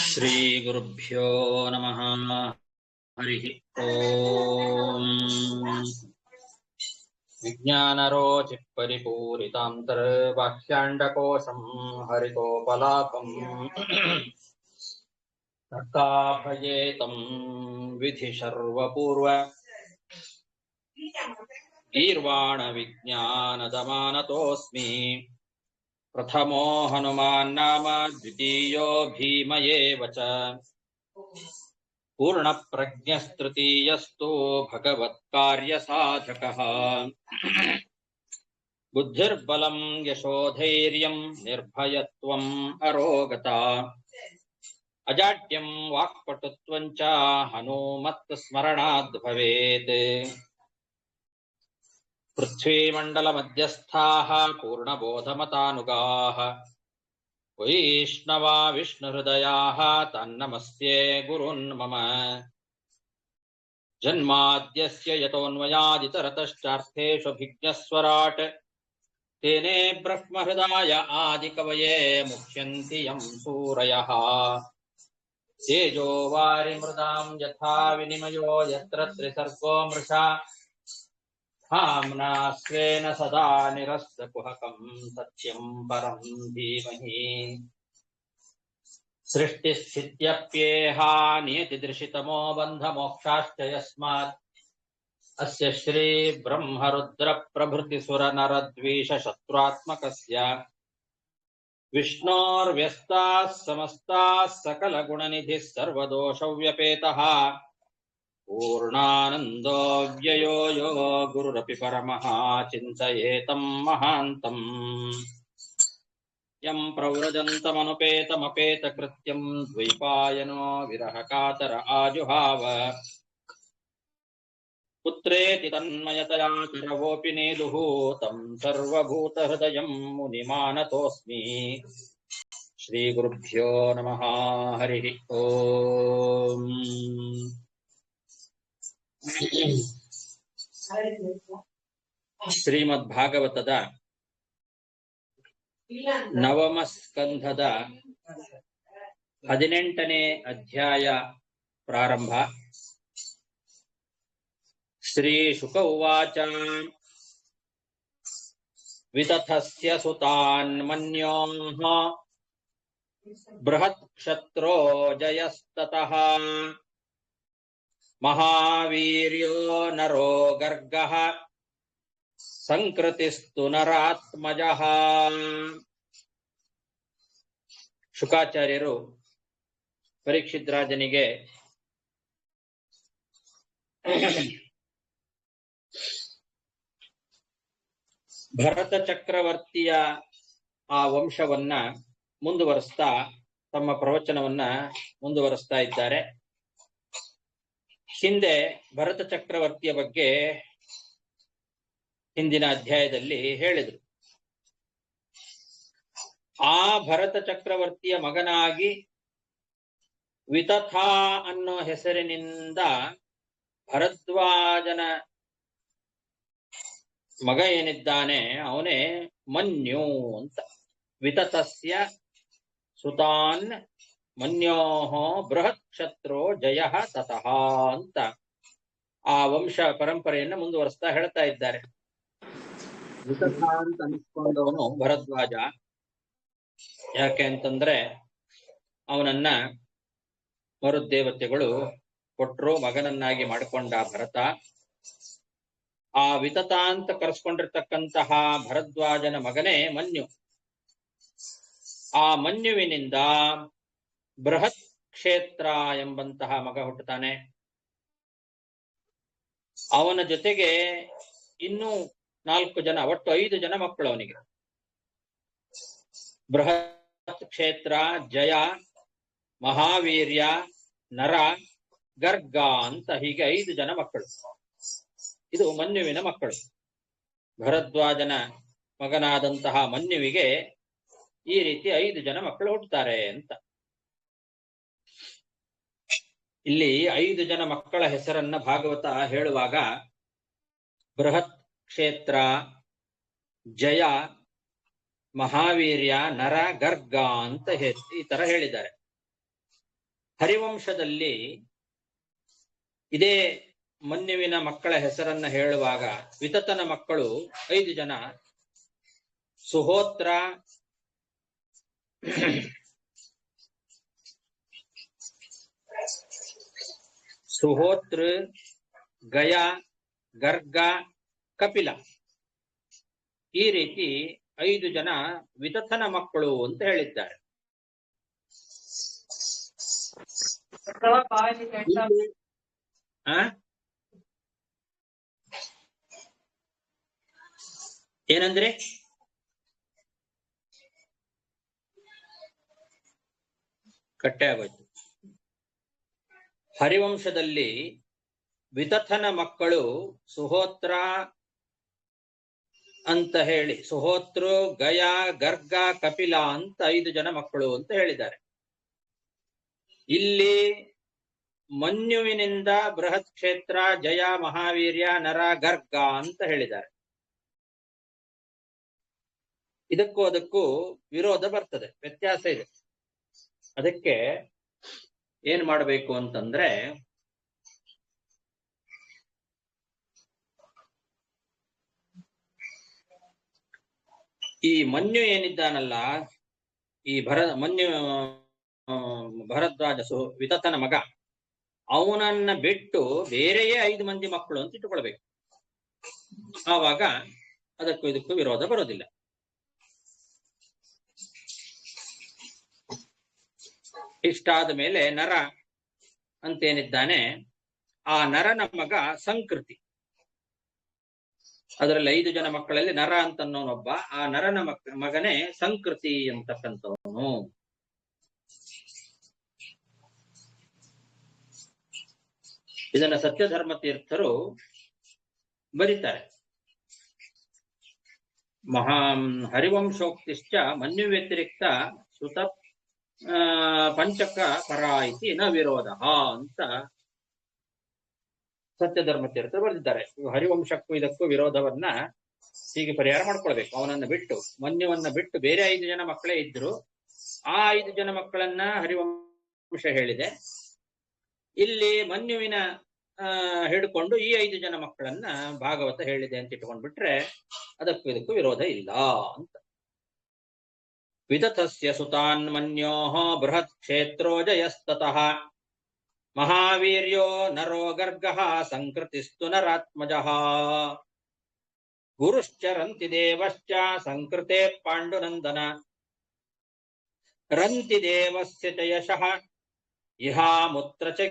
ಶ್ರೀ ಗುರುಭ್ಯೋ ನಮಃ. ಹರಿ ಓಂ. ವಿಜ್ಞಾನರೋಚಿ ಪರಿಪೂರಿತಾಂತರ್ಬಾಹ್ಯಾಂಡಕೋಶಂ ಹರಿತೋಪಲಾಪಂ ತರ್ಕಾಭಯೇತಂ ವಿಧಿ ಸರ್ವಪೂರ್ವ ಗೀರ್ವಾಣ ವಿಜ್ಞಾನದಮಾನತೋಸ್ಮಿ. ಪ್ರಥಮೋ ಹನುಮಾನ್ ನಾಮ ದ್ವಿತೀಯೋ ಭೀಮ ಏವ ಚ. ಪೂರ್ಣ ಪ್ರಜ್ಞಸ್ತೃತೀಯಸ್ತು ಭಗವತ್ಕಾರ್ಯ ಸಾಧಕಃ. ಬುದ್ಧಿರ್ಬಲಂ ಯಶೋಧೈರ್ಯಂ ನಿರ್ಭಯತ್ವಂ ಅರೋಗತಾ. ಅಜಾಡ್ಯಂ ವಾಕ್ಪಟುತ್ವಂ ಚ ಹನುಮತ್ ಸ್ಮರಣಾದ್ ಭವೇತ್. ಪೃಥ್ವೀಮಂಡಲ ಮಧ್ಯಸ್ಥಾಃ ಪೂರ್ಣಬೋಧಮತಾನುಗಾಃ ವೈಷ್ಣವಾ ವಿಷ್ಣುಹೃದಯಾಃ ತನ್ನಮಸ್ಯೆ ಗುರುನ್ ಮಮ. ಜನ್ಮಾದ್ಯಸ್ಯ ಯತೋನ್ಮಯಾದಿತರತಶ್ಚಾರ್ಥೇಷ್ವಭಿಜ್ಞಸ್ವರಾಟ್ ತೇನೇ ಬ್ರಹ್ಮಹೃದಾಯ ಆದಿಕವಯೇ ಮುಹ್ಯಂತಿ ಯಂ ಸೂರಯಃ. ತೇಜೋ ವಾರಿಮೃದಾಂ ಯಥಾ ವಿನಿಮಯೋ ಯತ್ರ ತ್ರಿಸರ್ಗೋ ಮೃಷಾ धाम्ना स्वेन सदा निरस्तकुहकं सत्यं परं धीमहि. सृष्टिस्थित्यप्येहा नियतिदृशितमो बन्धमोक्षाश्च यस्मात् अस्य श्री ब्रह्मरुद्र प्रभृतिसुरनरद्वीषशत्रुत्मकस्य विष्णोर्व्यस्ताः समस्ताः सकलगुणनिधिः सर्वदोषव्यपेतः पूर्णानन्दो व्ययो यो गुरुरपि परमः चिन्तयेतं महान्तम्. यं प्रव्रजन्तमनुपेतमपेतकृत्यं द्वैपायनो विरहकातर आजुहाव. पुत्रेति तन्मयतया करवोऽपि नेदुः तं सर्वभूतहृदयं मुनिमानतोऽस्मि. श्रीगुरुभ्यो नमः. हरिः ओम्. ಶ್ರೀಮದ್ ಭಾಗವತದ ನವಮ ಸ್ಕಂಧದ 18ನೇ ಅಧ್ಯಾಯ ಪ್ರಾರಂಭ. ಶ್ರೀ ಶುಕ ಉವಾಚ. ವಿತಥಸ್ಯ ಸುತಾನ್ ಮನ್ಯೋಃ ಬೃಹತ್ ಕ್ಷತ್ರೋ ಜಯಸ್ತತಃ. ಮಹಾವೀರ್ಯೋ ನರೋ ಗರ್ಗಃ ಸಂಕೃತಿಸ್ತು ನರಾತ್ಮಜಃ. ಶುಕಾಚಾರ್ಯರು ಪರೀಕ್ಷಿತ್ ರಾಜನಿಗೆ ಭರತ ಚಕ್ರವರ್ತಿಯ ಆ ವಂಶವನ್ನ ಮುಂದುವರಿಸ್ತಾ ತಮ್ಮ ಪ್ರವಚನವನ್ನ ಮುಂದುವರಿಸ್ತಾ ಇದ್ದಾರೆ. ಹಿಂದೆ ಭರತ ಚಕ್ರವರ್ತಿಯ ಬಗ್ಗೆ ಹಿಂದಿನ ಅಧ್ಯಾಯದಲ್ಲಿ ಹೇಳಿದರು. ಆ ಭರತ ಚಕ್ರವರ್ತಿಯ ಮಗನಾಗಿ ವಿತಥ ಅನ್ನೋ ಹೆಸರಿನಿಂದ ಭರದ್ವಾಜನ ಮಗ ಏನಿದ್ದಾನೆ ಅವನೇ ಮನ್ಯು ಅಂತ. ವಿತಥಸ್ಯ ಸುತಾನ್ ಮನ್ಯೋಃ ಬೃಹತ್ ಕ್ಷತ್ರೋ ಜಯ ತತಃ ಅಂತ ಆ ವಂಶ ಪರಂಪರೆಯನ್ನ ಮುಂದುವರಿಸ್ತಾ ಹೇಳ್ತಾ ಇದ್ದಾರೆ. ವಿತಥ ಅಂತ ಅನಿಸ್ಕೊಂಡವನು ಭರದ್ವಾಜ. ಯಾಕೆ ಅಂತಂದ್ರೆ ಅವನನ್ನ ಮರುದೇವತೆಗಳು ಕೊಟ್ರು, ಮಗನನ್ನಾಗಿ ಮಾಡಿಕೊಂಡ ಭರತ. ಆ ವಿತಥ ಅಂತ ಕರೆಸ್ಕೊಂಡಿರ್ತಕ್ಕಂತಹ ಭರದ್ವಾಜನ ಮಗನೇ ಮನ್ಯು. ಆ ಮನ್ಯುವಿನಿಂದ ಬೃಹತ್ ಕ್ಷೇತ್ರ ಎಂಬಂತಹ ಮಗ ಹುಟ್ಟುತ್ತಾನೆ. ಅವನ ಜೊತೆಗೆ ಇನ್ನೂ 4 ಜನ, ಒಟ್ಟು 5 ಜನ ಮಕ್ಕಳು ಅವನಿಗೆ. ಬೃಹತ್ ಕ್ಷೇತ್ರ, ಜಯ, ಮಹಾವೀರ್ಯ, ನರ, ಗರ್ಗ ಅಂತ ಹೀಗೆ 5 ಜನ ಮಕ್ಕಳು. ಇದು ಮನ್ಯುವಿನ ಮಕ್ಕಳು. ಭರದ್ವಾಜನ ಮಗನಾದಂತಹ ಮನ್ಯುವಿಗೆ ಈ ರೀತಿ 5 ಜನ ಮಕ್ಕಳು ಹುಟ್ಟುತ್ತಾರೆ ಅಂತ. ಇಲ್ಲಿ 5 ಜನ ಮಕ್ಕಳ ಹೆಸರನ್ನ ಭಾಗವತ ಹೇಳುವಾಗ ಬೃಹತ್ ಕ್ಷೇತ್ರ, ಜಯ, ಮಹಾವೀರ್ಯ, ನರ, ಗರ್ಗ ಅಂತ ಈ ತರ ಹೇಳಿದ್ದಾರೆ. ಹರಿವಂಶದಲ್ಲಿ ಇದೇ ಮನ್ಯುವಿನ ಮಕ್ಕಳ ಹೆಸರನ್ನ ಹೇಳುವಾಗ ವಿತತನ ಮಕ್ಕಳು 5 ಜನ: ಸುಹೋತ್ರ, ಸುಹೋತೃ, ಗಯ, ಗರ್ಗ, ಕಪಿಲ. ಈ ರೀತಿ 5 ಜನ ವಿತಥನ ಮಕ್ಕಳು ಅಂತ ಹೇಳಿದ್ದಾರೆ. ಏನಂದ್ರೆ ಕಟ್ಟೆ ಆಗೋಯ್ತು. ಹರಿವಂಶದಲ್ಲಿ ವಿತಥನ ಮಕ್ಕಳು ಸುಹೋತ್ರ ಅಂತ ಹೇಳಿ, ಸುಹೋತೃ, ಗಯ, ಗರ್ಗ, ಕಪಿಲ ಅಂತ 5 ಜನ ಮಕ್ಕಳು ಅಂತ ಹೇಳಿದ್ದಾರೆ. ಇಲ್ಲಿ ಮನ್ಯುವಿನಿಂದ ಬೃಹತ್ ಕ್ಷೇತ್ರ, ಜಯ, ಮಹಾವೀರ್ಯ, ನರ, ಗರ್ಗ ಅಂತ ಹೇಳಿದ್ದಾರೆ. ಇದಕ್ಕೂ ಅದಕ್ಕೂ ವಿರೋಧ ಬರ್ತದೆ, ವ್ಯತ್ಯಾಸ ಇದೆ. ಅದಕ್ಕೆ ಏನ್ ಮಾಡಬೇಕು ಅಂತಂದ್ರೆ, ಈ ಮನ್ಯು ಏನಿದ್ದಾನಲ್ಲ, ಈ ಮನ್ಯು ಭರದ್ವಾಜ ವಿತತನ ಮಗ, ಅವನನ್ನ ಬಿಟ್ಟು ಬೇರೆಯೇ 5 ಮಂದಿ ಮಕ್ಕಳು ಅಂತ ಇಟ್ಟುಕೊಳ್ಬೇಕು. ಆವಾಗ ಅದಕ್ಕೂ ಇದಕ್ಕೂ ವಿರೋಧ ಬರೋದಿಲ್ಲ. ಇಷ್ಟಾದ ಮೇಲೆ ನರ ಅಂತೇನಿದ್ದಾನೆ, ಆ ನರನ ಮಗ ಸಂಕೃತಿ. ಅದರಲ್ಲಿ 5 ಜನ ಮಕ್ಕಳಲ್ಲಿ ನರ ಅಂತನ್ನೋನೊಬ್ಬ, ಆ ನರನ ಮಗನೇ ಸಂಕೃತಿ ಅಂತಕ್ಕಂಥವನು. ಇದನ್ನ ಸತ್ಯಧರ್ಮ ತೀರ್ಥರು ಬರೀತಾರೆ. ಹರಿವಂಶೋಕ್ತಿಶ್ಚ ಮನ್ಯು ವ್ಯತಿರಿಕ್ತ ಸುತ ಪಂಚಕ ಪರ ಇತಿ ನ ವಿರೋಧ ಅಂತ ಸತ್ಯಧರ್ಮ ತೀರ್ಥರು ಬರೆದಿದ್ದಾರೆ. ಹರಿವಂಶಕ್ಕೂ ಇದಕ್ಕೂ ವಿರೋಧವನ್ನ ಹೀಗೆ ಪರಿಹಾರ ಮಾಡ್ಕೊಳ್ಬೇಕು. ಅವನನ್ನ ಬಿಟ್ಟು, ಮನ್ಯುವನ್ನ ಬಿಟ್ಟು ಬೇರೆ 5 ಜನ ಮಕ್ಕಳೇ ಇದ್ರು, ಆ 5 ಜನ ಮಕ್ಕಳನ್ನ ಹರಿವಂಶ ಹೇಳಿದೆ. ಇಲ್ಲಿ ಮನ್ಯುವಿನ ಹಿಡ್ಕೊಂಡು ಈ 5 ಜನ ಮಕ್ಕಳನ್ನ ಭಾಗವತ ಹೇಳಿದೆ ಅಂತ ಇಟ್ಕೊಂಡ್ಬಿಟ್ರೆ ಅದಕ್ಕೂ ಇದಕ್ಕೂ ವಿರೋಧ ಇಲ್ಲ ಅಂತ. ವಿತಥಸ್ಯ ಸುತಾನ್ ಮನ್ಯೋಃ ಬೃಹತ್ ಕ್ಷೇತ್ರೋ ಜಯಸ್ತತಃ ಮಹಾವೀರ್ಯೋ ನರೋ ಗರ್ಗಃ ಸಂಕೃತಿಸ್ತು ನರಾತ್ಮಜಃ ಗುರುಶ್ಚ ರಂತಿದೇವಶ್ಚ ಸಂಕೃತೆ ಪಾಂಡುನಂದನ ರಂತಿದೇವಸ್ಯ ಚ ಯಶಃ ಇಹಾಮುತ್ರ ಚ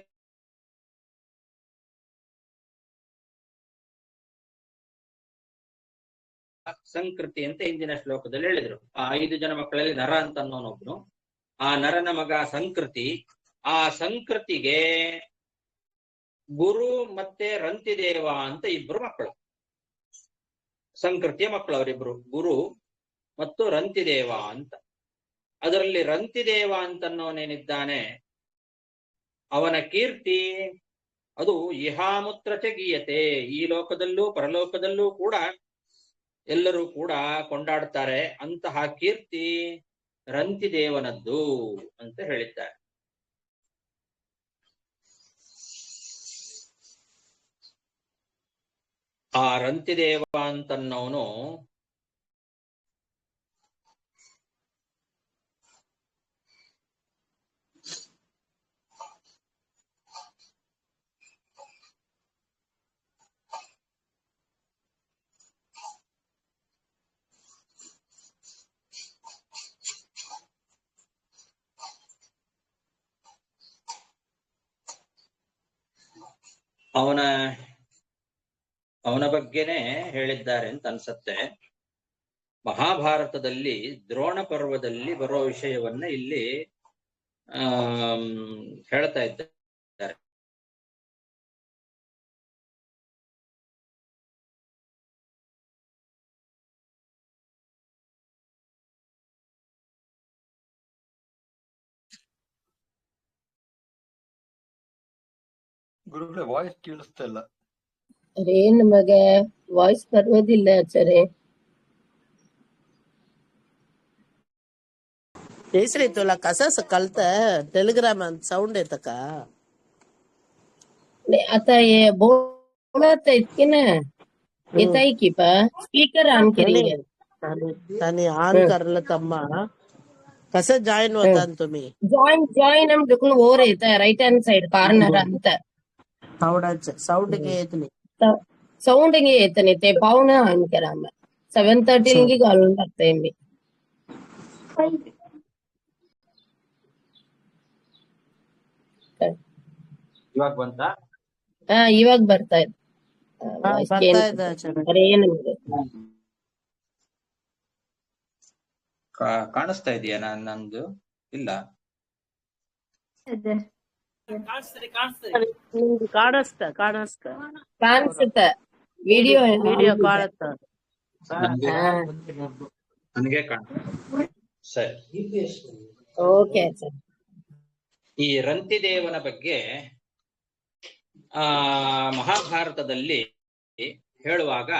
ಸಂಕೃತಿ ಅಂತ ಹಿಂದಿನ ಶ್ಲೋಕದಲ್ಲಿ ಹೇಳಿದ್ರು. ಆ 5 ಜನ ಮಕ್ಕಳಲ್ಲಿ ನರ ಅಂತ ಅನ್ನೋನೊಬ್ನು, ಆ ನರನ ಮಗ ಸಂಕೃತಿ. ಆ ಸಂಕೃತಿಗೆ ಗುರು ಮತ್ತೆ ರಂತಿದೇವ ಅಂತ 2 ಮಕ್ಕಳು, ಸಂಕೃತಿಯ ಮಕ್ಕಳು ಅವರಿಬ್ರು, ಗುರು ಮತ್ತು ರಂತಿದೇವ ಅಂತ. ಅದರಲ್ಲಿ ರಂತಿದೇವ ಅಂತನ್ನೋನೇನಿದ್ದಾನೆ, ಅವನ ಕೀರ್ತಿ ಅದು ಇಹಾಮುತ್ರ ಚ ಗೀಯತೆ, ಈ ಲೋಕದಲ್ಲೂ ಪರಲೋಕದಲ್ಲೂ ಕೂಡ ಎಲ್ಲರೂ ಕೂಡ ಕೊಂಡಾಡ್ತಾರೆ. ಅಂತಹ ಕೀರ್ತಿ ರಂತಿದೇವನದ್ದು ಅಂತ ಹೇಳಿದ್ದಾರೆ. ಆ ರಂತಿದೇವ ಅಂತನ್ನವನು ಅವನ ಬಗ್ಗೆನೆ ಹೇಳಿದ್ದಾರೆ ಅಂತ ಅನ್ಸತ್ತೆ. ಮಹಾಭಾರತದಲ್ಲಿ ದ್ರೋಣ ಪರ್ವದಲ್ಲಿ ಬರೋ ವಿಷಯವನ್ನ ಇಲ್ಲಿ ಹೇಳ್ತಾ ಇದ್ದಾರೆ. ಗುರುಗಳೇ ವಾಯ್ಸ್ ಕೇಳಿಸ್ತಾ ಇಲ್ಲ. ಅರೇ ನಮಗೆ ವಾಯ್ಸ್ ಬರೋದಿಲ್ಲ ಆಚಾರ್ಯ. हेसरी तुला कसं कळतं टेलिग्राम साऊंड येतं का? आता हे बोलत आहेत की ना, येत आहे की पा स्पीकर ऑन करेंगे. त्याने ऑन करलं तम्मा कसं जॉईन होता तुम्ही? ಜಾಯಿನ್ ಅಂದ್ಬಿಟ್ಟು ಓರ್ ಐತೆ ರೈಟ್ ಹ್ಯಾಂಡ್ ಸೈಡ್ ಕಾರ್ನರ್ ಅಂತ ಸೌಂಡ್ಗೆ येतली ಸೌಂಡಿಗೆ येतने ते पाहुणे ऑन करा मग 7:30 घालून टाकते मी. ಇವಾಗ ಬಂತಾ? ಇವಾಗ ಬರ್ತಾ ಇದೆ. ಕಾಣಿಸ್ತಾ ಇದೆಯಾ ನಂದು? ಇಲ್ಲ, ಕಾಣಿಸುತ್ತೆ ವಿಡಿಯೋ ಕಾಣುತ್ತ ನನಗೆ ಕಾಣಿಸ್ತಾ. ಸರಿ, ಓಕೆ ಸರ್. ಈ ರಂತಿದೇವನ ಬಗ್ಗೆ ಮಹಾಭಾರತದಲ್ಲಿ ಹೇಳುವಾಗ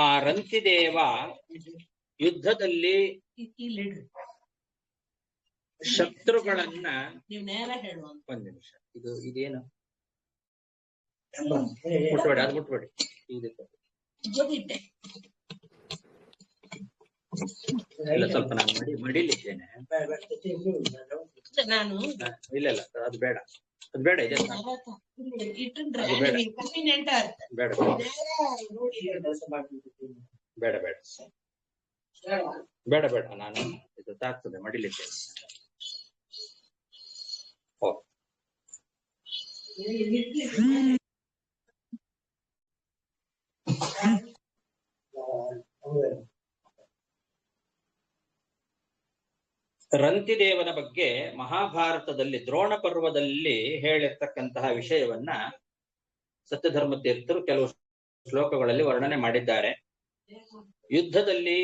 ಆ ರಂತಿದೇವ ಯುದ್ಧದಲ್ಲಿ ಶತ್ರುಗಳನ್ನ ಒಂದ್ ನಿಮಿಷ, ಇದೇನು ಮುಟ್ಬೇಡಿ, ಅದು ಮುಟ್ಬೇಡಿ, ಇಲ್ಲ ಸ್ವಲ್ಪ ನಾನು ಮಡಿಲಿದ್ದೇನೆ. ಇಲ್ಲ ಇಲ್ಲ ಅದು ಬೇಡ, ಅದು ಬೇಡ, ಇದೆ ಬೇಡ ಬೇಡ ಬೇಡ ಬೇಡ ಬೇಡ, ನಾನು ಇದು ತಾಗ್ತದೆ ಮಡಿಲಿದ್ದೇನೆ. ರಂತಿದೇವನ ಬಗ್ಗೆ ಮಹಾಭಾರತದಲ್ಲಿ ದ್ರೋಣ ಪರ್ವದಲ್ಲಿ ಹೇಳಿರ್ತಕ್ಕಂತಹ ವಿಷಯವನ್ನ ಸತ್ಯಧರ್ಮ ತೀರ್ಥರು ಕೆಲವು ಶ್ಲೋಕಗಳಲ್ಲಿ ವರ್ಣನೆ ಮಾಡಿದ್ದಾರೆ. ಯುದ್ಧದಲ್ಲಿ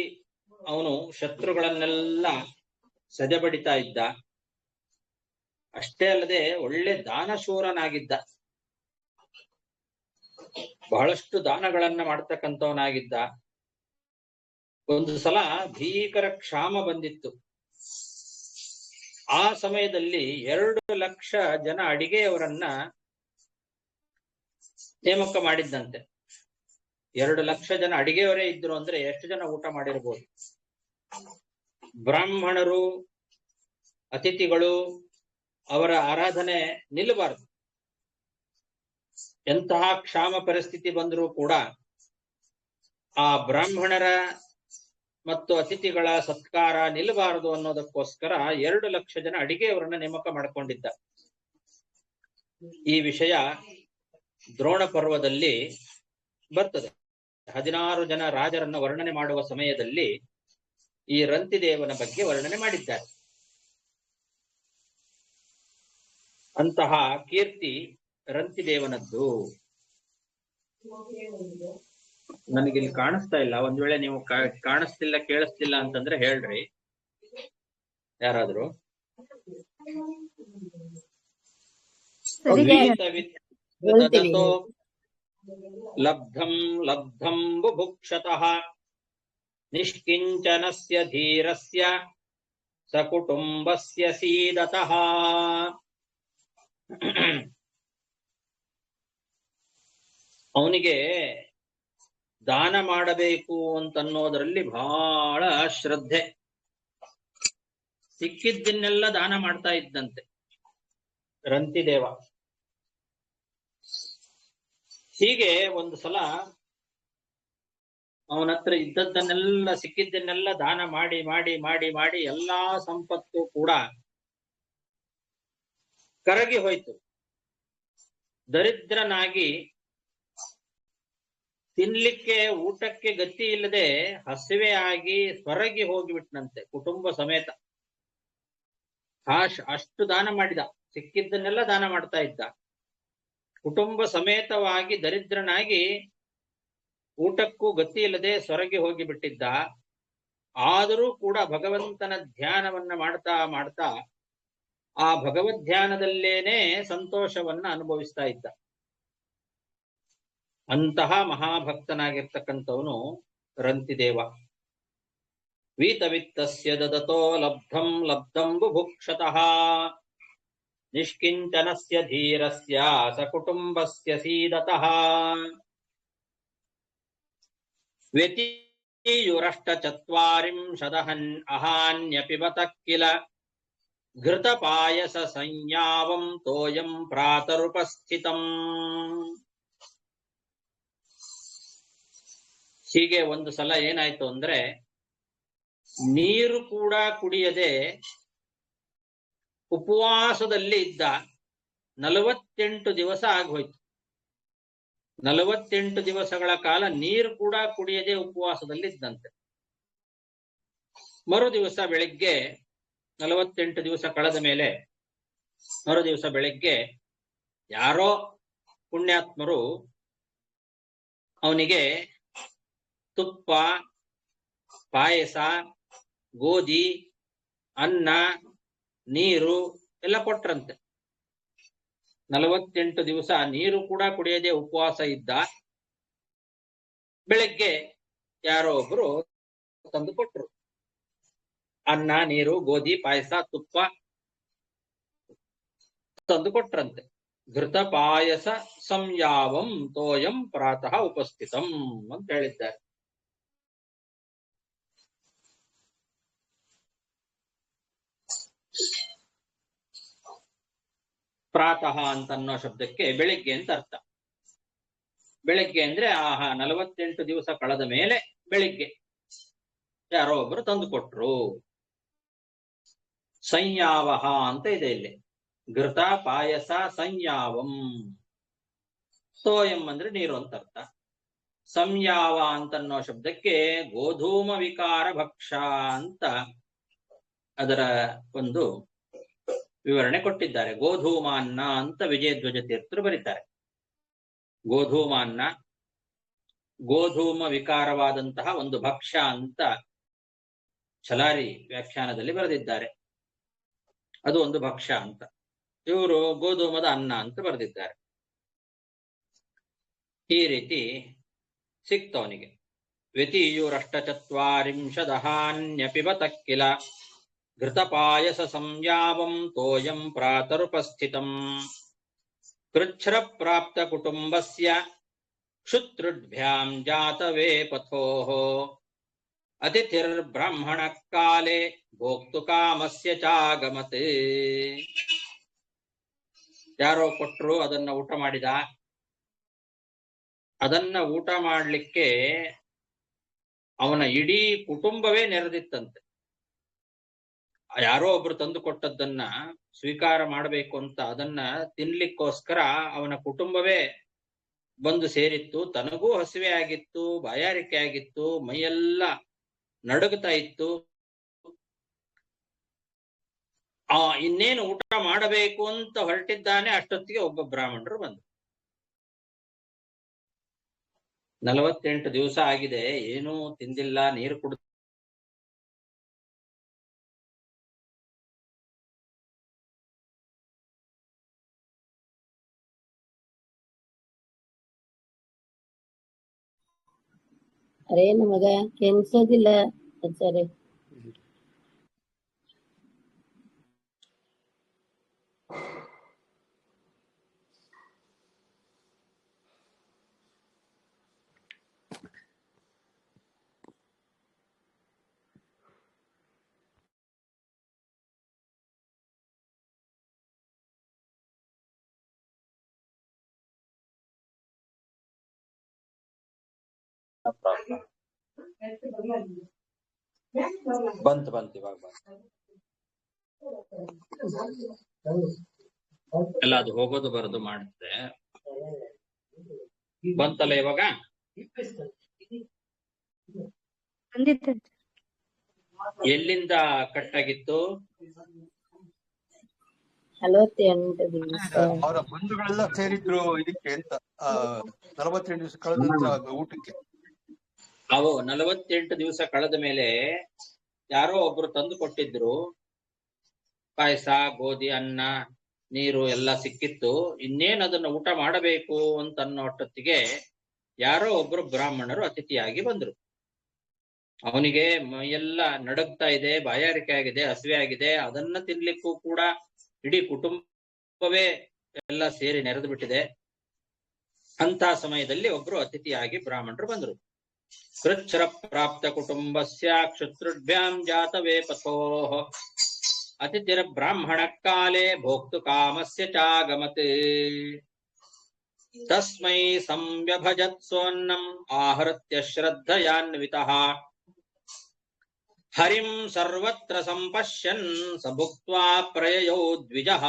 ಅವನು ಶತ್ರುಗಳನ್ನೆಲ್ಲ ಸದೆಬಡಿತಾ ಇದ್ದ. ಅಷ್ಟೇ ಅಲ್ಲದೆ ಒಳ್ಳೆ ದಾನಶೂರನಾಗಿದ್ದ, ಬಹಳಷ್ಟು ದಾನಗಳನ್ನ ಮಾಡ್ತಕ್ಕಂಥವನಾಗಿದ್ದ. ಒಂದು ಸಲ ಭೀಕರ ಕ್ಷಾಮ ಬಂದಿತ್ತು. ಆ ಸಮಯದಲ್ಲಿ 2 ಲಕ್ಷ ಜನ ಅಡಿಗೆಯವರನ್ನ ನೇಮಕ ಮಾಡಿದ್ದಂತೆ. 2 ಲಕ್ಷ ಜನ ಅಡಿಗೆಯವರೇ ಇದ್ರು ಅಂದ್ರೆ ಎಷ್ಟು ಜನ ಊಟ ಮಾಡಿರ್ಬೋದು? ಬ್ರಾಹ್ಮಣರು, ಅತಿಥಿಗಳು, ಅವರ ಆರಾಧನೆ ನಿಲ್ಲಬಾರದು. ಎಂತಹ ಕ್ಷಾಮ ಪರಿಸ್ಥಿತಿ ಬಂದರೂ ಕೂಡ ಆ ಬ್ರಾಹ್ಮಣರ ಮತ್ತು ಅತಿಥಿಗಳ ಸತ್ಕಾರ ನಿಲ್ಲಬಾರದು ಅನ್ನೋದಕ್ಕೋಸ್ಕರ 2 ಲಕ್ಷ ಜನ ಅಡಿಗೆಯವರನ್ನ ನೇಮಕ ಮಾಡಿಕೊಂಡಿದ್ದ. ಈ ವಿಷಯ ದ್ರೋಣ ಪರ್ವದಲ್ಲಿ ಬರ್ತದೆ. 16 ಜನ ರಾಜರನ್ನ ವರ್ಣನೆ ಮಾಡುವ ಸಮಯದಲ್ಲಿ ಈ ರಂತಿದೇವನ ಬಗ್ಗೆ ವರ್ಣನೆ ಮಾಡಿದ್ದಾರೆ. ಅಂತಹ ಕೀರ್ತಿ ರಂತಿದೇವನದ್ದು. ನನಗಿಲ್ಲಿ ಕಾಣಿಸ್ತಾ ಇಲ್ಲ, ಒಂದ್ ವೇಳೆ ನೀವು ಕಾಣಿಸ್ತಿಲ್ಲ ಕೇಳಿಸ್ತಿಲ್ಲ ಅಂತಂದ್ರೆ ಹೇಳ್ರಿ ಯಾರಾದ್ರೂ. ಲಬ್ಧಂ ಲಬ್ಧಂ ಬುಭುಕ್ಷತಃ ನಿಷ್ಕಿಂಚನಸ್ಯ ಧೀರಸ್ಯ ಸಕುಟುಂಬಸ್ಯ ಸೀದತಃ. ಅವನಿಗೆ ದಾನ ಮಾಡಬೇಕು ಅಂತನ್ನೋದರಲ್ಲಿ ಬಹಳ ಶ್ರದ್ಧೆ. ಸಿಕ್ಕಿದ್ದನ್ನೆಲ್ಲ ದಾನ ಮಾಡ್ತಾ ಇದ್ದಂತೆ ರಂತಿದೇವ. ಹೀಗೆ ಒಂದು ಸಲ ಅವನ ಹತ್ರ ಇದ್ದದ್ದನ್ನೆಲ್ಲ ಸಿಕ್ಕಿದ್ದನ್ನೆಲ್ಲ ದಾನ ಮಾಡಿ ಮಾಡಿ ಮಾಡಿ ಮಾಡಿ ಎಲ್ಲಾ ಸಂಪತ್ತು ಕೂಡ ಕರಗಿ ಹೋಯ್ತು. ದರಿದ್ರನಾಗಿ ತಿನ್ಲಿಕ್ಕೆ ಊಟಕ್ಕೆ ಗತಿ ಇಲ್ಲದೆ ಹಸಿವೆ ಆಗಿ ಸೊರಗಿ ಹೋಗಿಬಿಟ್ನಂತೆ ಕುಟುಂಬ ಸಮೇತ. ಅಷ್ಟು ದಾನ ಮಾಡಿದ, ಸಿಕ್ಕಿದ್ದನ್ನೆಲ್ಲ ದಾನ ಮಾಡ್ತಾ ಇದ್ದ. ಕುಟುಂಬ ಸಮೇತವಾಗಿ ದರಿದ್ರನಾಗಿ ಊಟಕ್ಕೂ ಗತಿ ಇಲ್ಲದೆ ಸೊರಗಿ ಹೋಗಿಬಿಟ್ಟಿದ್ದ. ಆದರೂ ಕೂಡ ಭಗವಂತನ ಧ್ಯಾನವನ್ನ ಮಾಡ್ತಾ ಮಾಡ್ತಾ ಆ ಭಗವದ್ ಧ್ಯಾನದಲ್ಲೇನೆ ಸಂತೋಷವನ್ನ ಅನುಭವಿಸ್ತಾ ಇದ್ದ. ಅಂತಹ ಮಹಾಭಕ್ತನಾಗಿರ್ತಕ್ಕಂಥವನು ರಂತಿದೇವ. ವೀತವಿತ್ತಸ್ಯ ದದತೋ ಲಬ್ಧಂ ಲಬ್ಧಂ ಬುಭುಕ್ಷತಃ ನಿಷ್ಕಿಂಚನಸ್ಯ ಧೀರಸ್ಯ ಸಕುಟುಂಬಸ್ಯ ಸೀದತಃ ವ್ಯತಿಯುರಷ್ಟಚತ್ವಾರಿಂಶದಹನ್ ಅಹಾನ್ಯಪಿಬತ ಕಿಲ ಘೃತಪಾಯಸ ಸಂಯಾವಂ ತೋಯಂ ಪ್ರಾತರುಪಸ್ಥಿತಂ. ಹೀಗೆ ಒಂದು ಸಲ ಏನಾಯ್ತು ಅಂದ್ರೆ, ನೀರು ಕೂಡ ಕುಡಿಯದೆ ಉಪವಾಸದಲ್ಲಿ ಇದ್ದ. 48 ದಿವಸ ಆಗೋಯ್ತು. 48 ದಿವಸಗಳ ಕಾಲ ನೀರು ಕೂಡ ಕುಡಿಯದೆ ಉಪವಾಸದಲ್ಲಿ ಇದ್ದಂತೆ. ಮರು ದಿವಸ ಬೆಳಿಗ್ಗೆ 48 ದಿವಸ ಕಳೆದ ಮೇಲೆ ಮರು ದಿವಸ ಬೆಳಿಗ್ಗೆ ಯಾರೋ ಪುಣ್ಯಾತ್ಮರು ಅವನಿಗೆ ತುಪ್ಪ, ಪಾಯಸ, ಗೋಧಿ, ಅನ್ನ, ನೀರು ಎಲ್ಲ ಕೊಟ್ರಂತೆ. 48 ದಿವಸ ನೀರು ಕೂಡ ಕುಡಿಯದೆ ಉಪವಾಸ ಇದ್ದ. ಬೆಳಗ್ಗೆ ಯಾರೋ ಒಬ್ರು ತಂದು ಕೊಟ್ರು. ಅನ್ನ, ನೀರು, ಗೋಧಿ, ಪಾಯಸ, ತುಪ್ಪ ತಂದು ಕೊಟ್ರಂತೆ. ಘೃತ ಪಾಯಸ ಸಂಯಾವಂ ತೋಯಂ ಪ್ರಾತಃ ಉಪಸ್ಥಿತಂ ಅಂತ ಹೇಳಿದ್ದಾರೆ. ಪ್ರಾತಃ ಅಂತನ್ನೋ ಶಬ್ದಕ್ಕೆ ಬೆಳಿಗ್ಗೆ ಅಂತ ಅರ್ಥ. ಬೆಳಿಗ್ಗೆ ಅಂದ್ರೆ 48 ದಿವಸ ಕಳೆದ ಮೇಲೆ ಬೆಳಿಗ್ಗೆ ಯಾರೋ ಒಬ್ರು ತಂದು ಕೊಟ್ರು. ಸಂಯಾವಹ ಅಂತ ಇದೆ ಇಲ್ಲಿ. ಘೃತ ಪಾಯಸ ಸಂಯಾವಂ. ತೋಯಂ ಅಂದ್ರೆ ನೀರು ಅಂತ ಅರ್ಥ. ಸಂಯಾವ ಅಂತನ್ನೋ ಶಬ್ದಕ್ಕೆ ಗೋಧೂಮ ವಿಕಾರ ಭಕ್ಷ ಅಂತ ಅದರ ಒಂದು ವಿವರಣೆ ಕೊಟ್ಟಿದ್ದಾರೆ. ಗೋಧೂಮಾನ್ನ ಅಂತ ವಿಜಯಧ್ವಜ ತೀರ್ಥರು ಬರೀತಾರೆ. ಗೋಧೂಮಾನ್ನ, ಗೋಧೂಮ ವಿಕಾರವಾದಂತಹ ಒಂದು ಭಕ್ಷ್ಯ ಅಂತ ಛಲಾರಿ ವ್ಯಾಖ್ಯಾನದಲ್ಲಿ ಬರೆದಿದ್ದಾರೆ. ಅದು ಒಂದು ಭಕ್ಷ್ಯ ಅಂತ. ಇವರು ಗೋಧೂಮದ ಅನ್ನ ಅಂತ ಬರೆದಿದ್ದಾರೆ. ಈ ರೀತಿ ಸಿಕ್ತವನಿಗೆ. ವ್ಯತಿಯುರಷ್ಟಚತ್ವಾರಿಂಶದಹಾನ್ಯಪಿಬತ ಕಿಲ ಘೃತಪಾಯಸ ಸಂಯಾವಂ ತೋಯಂ ಪ್ರಾತರುಪಸ್ಥಿತಂ ಕೃಚ್ಛ್ರ ಪ್ರಾಪ್ತ ಕುಟುಂಬಸ್ಯ ಕ್ಷುತ್ರುಭ್ಯಾಂ ಜಾತವೇ ಪಥೋಃ ಅತಿಥಿರ್ಬ್ರಾಹ್ಮಣ ಕಾಲೇ ಭೋಕ್ತು ಕಾಮಸ್ಯ ಚಾಗಮತೆ. ಯಾರೋ ಕೊಟ್ರು, ಅದನ್ನ ಊಟ ಮಾಡಿದ. ಅದನ್ನ ಊಟ ಮಾಡ್ಲಿಕ್ಕೆ ಅವನ ಇಡೀ ಕುಟುಂಬವೇ ನೆರೆದಿತ್ತಂತೆ. ಯಾರೋ ಒಬ್ರು ತಂದು ಕೊಟ್ಟದ್ದನ್ನ ಸ್ವೀಕಾರ ಮಾಡಬೇಕು ಅಂತ ಅದನ್ನ ತಿನ್ಲಿಕ್ಕೋಸ್ಕರ ಅವನ ಕುಟುಂಬವೇ ಬಂದು ಸೇರಿತ್ತು. ತನಗೂ ಹಸಿವೆ ಆಗಿತ್ತು, ಬಾಯಾರಿಕೆ ಆಗಿತ್ತು, ಮೈಯೆಲ್ಲ ನಡುಗ್ತಾ ಇತ್ತು. ಇನ್ನೇನು ಊಟ ಮಾಡಬೇಕು ಅಂತ ಹೊರಟಿದ್ದಾನೆ. ಅಷ್ಟೊತ್ತಿಗೆ ಒಬ್ಬ ಬ್ರಾಹ್ಮಣರು ಬಂದರು. 48 ದಿವಸ ಆಗಿದೆ, ಏನೂ ತಿಂದಿಲ್ಲ, ನೀರು ಕುಡಿದ ಅರೇ ನಮಗ ಕೆನ್ಸೋದಿಲ್ಲ ಆಚಾರ್ಯ. ಬಂತು ಇವಾಗ ಎಲ್ಲ ಅದು ಹೋಗೋದು ಬರೋದು ಮಾಡುತ್ತೆ. ಬಂತಲ್ಲ ಇವಾಗ. ಎಲ್ಲಿಂದ ಕಟ್ಟಾಗಿತ್ತು? 48 ದಿವಸ ಅವರ ಬಂಧುಗಳೆಲ್ಲ ಸೇರಿದ್ರು ಇದಕ್ಕೆ ಅಂತ 48 ದಿವಸ ಕಳೆದ ನಂತರ ಊಟಕ್ಕೆ. ಅವು 48 ದಿವಸ ಕಳೆದ ಮೇಲೆ ಯಾರೋ ಒಬ್ರು ತಂದು ಕೊಟ್ಟಿದ್ರು. ಪಾಯಸ, ಗೋಧಿ, ಅನ್ನ, ನೀರು ಎಲ್ಲ ಸಿಕ್ಕಿತ್ತು. ಇನ್ನೇನು ಅದನ್ನ ಊಟ ಮಾಡಬೇಕು ಅಂತ ಅನ್ನೋಷ್ಟೊತ್ತಿಗೆ ಯಾರೋ ಒಬ್ರು ಬ್ರಾಹ್ಮಣರು ಅತಿಥಿಯಾಗಿ ಬಂದ್ರು. ಅವನಿಗೆ ಮೈಯೆಲ್ಲ ನಡುಗ್ತಾ ಇದೆ, ಬಾಯಾರಿಕೆ ಆಗಿದೆ, ಹಸಿವೆ ಆಗಿದೆ. ಅದನ್ನ ತಿನ್ಲಿಕ್ಕೂ ಕೂಡ ಇಡೀ ಕುಟುಂಬವೇ ಎಲ್ಲ ಸೇರಿ ನೆರೆದು ಬಿಟ್ಟಿದೆ. ಅಂತ ಸಮಯದಲ್ಲಿ ಒಬ್ರು ಅತಿಥಿಯಾಗಿ ಬ್ರಾಹ್ಮಣರು ಬಂದರು. ಕೃಚ್ಛ್ರ ಪ್ರಾಪ್ತ ಕುಟುಂಬಸ್ಯ ಕ್ಷುತ್ರುಭ್ಯಾಂ ಜಾತವೇ ಪಥೋಃ ಅತಿಥಿರ ಬ್ರಾಹ್ಮಣ ಕಾಲೇ ಭೋಕ್ತು ಕಾಮಸ್ಯ ಚಾಗಮತ್ ತಸ್ಮೈ ಸಂವ್ಯಭಜತ್ ಸೋನ್ನಂ ಆಹೃತ್ಯ ಶ್ರದ್ಧಯಾನ್ವಿತಃ ಹರಿಂ ಸರ್ವತ್ರ ಸಂಪಶ್ಯನ್ ಸಭುಕ್ತ್ವಾ ಪ್ರಯಯೋ ದ್ವಿಜಃ.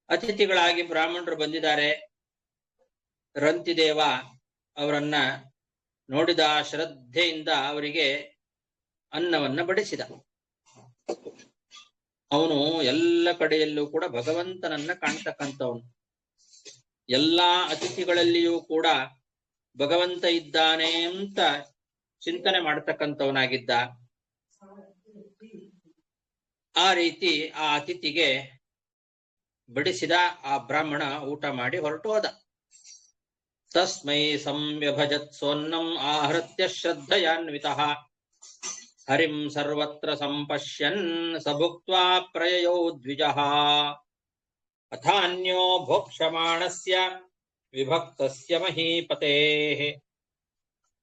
ಅತಿಥಿಗಳಾಗಿ ಬ್ರಾಹ್ಮಣರು ಬಂದಿದ್ದಾರೆ. ರಂತಿದೇವ ಅವರನ್ನ ನೋಡಿದ, ಶ್ರದ್ಧೆಯಿಂದ ಅವರಿಗೆ ಅನ್ನವನ್ನ ಬಡಿಸಿದ. ಅವನು ಎಲ್ಲ ಕಡೆಯಲ್ಲೂ ಕೂಡ ಭಗವಂತನನ್ನ ಕಾಣ್ತಕ್ಕಂಥವನು. ಎಲ್ಲಾ ಅತಿಥಿಗಳಲ್ಲಿಯೂ ಕೂಡ ಭಗವಂತ ಇದ್ದಾನೆ ಅಂತ ಚಿಂತನೆ ಮಾಡತಕ್ಕಂಥವನಾಗಿದ್ದ. ಆ ರೀತಿ ಆ ಅತಿಥಿಗೆ ಬಡಿಸಿದ. ಆ ಬ್ರಾಹ್ಮಣ ಊಟ ಮಾಡಿ ಹೊರಟು ಹೋದ. ತಸ್ಮೈ ಸಂವ್ಯಭಜತ್ ಸೋನ್ನಂ ಆಹೃತ್ಯ ಶ್ರದ್ಧಯಾನ್ವಿತಃ ಹರಿಂ ಸರ್ವತ್ರ ಸಂಪಶ್ಯನ್ ಸಭುಕ್ತ್ವಾ ಪ್ರಯಯೋ ದ್ವಿಜಃ ಅಥಾನ್ಯೋ ಭೋಕ್ಷಮಾಣಸ್ಯ ವಿಭಕ್ತಸ್ಯ ಮಹೀಪತೇಃ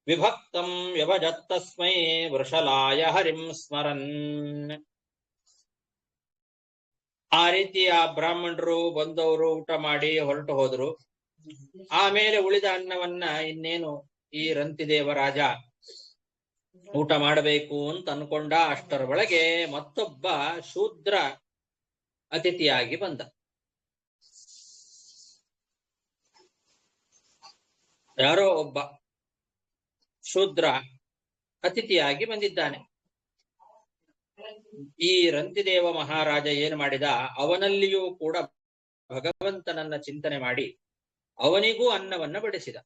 ವಿಭಕ್ತಂ ವ್ಯಭಜತ್ತಸ್ಮೈ ವೃಷಲಾಯ ಹರಿಂ ಸ್ಮರನ್. ಆ ರೀತಿ ಆ ಬ್ರಾಹ್ಮಣರು ಬಂದವರು ಊಟ ಮಾಡಿ ಹೊರಟು ಹೋದ್ರು. ಆಮೇಲೆ ಉಳಿದ ಅನ್ನವನ್ನ ಇನ್ನೇನು ಈ ರಂತಿದೇವ ರಾಜ ಊಟ ಮಾಡಬೇಕು ಅಂತ ಅನ್ಕೊಂಡ. ಅಷ್ಟರ ಒಳಗೆ ಮತ್ತೊಬ್ಬ ಶೂದ್ರ ಅತಿಥಿಯಾಗಿ ಬಂದ. ಯಾರೋ ಒಬ್ಬ ಶೂದ್ರ ಅತಿಥಿಯಾಗಿ ಬಂದಿದ್ದಾನೆ. ಈ ರಂತಿದೇವ ಮಹಾರಾಜ ಏನು ಮಾಡಿದ, ಅವನಲ್ಲಿಯೂ ಕೂಡ ಭಗವಂತನನ್ನ ಚಿಂತನೆ ಮಾಡಿ ಅವನಿಗೂ ಅನ್ನವನ್ನ ಬಡಿಸಿದ.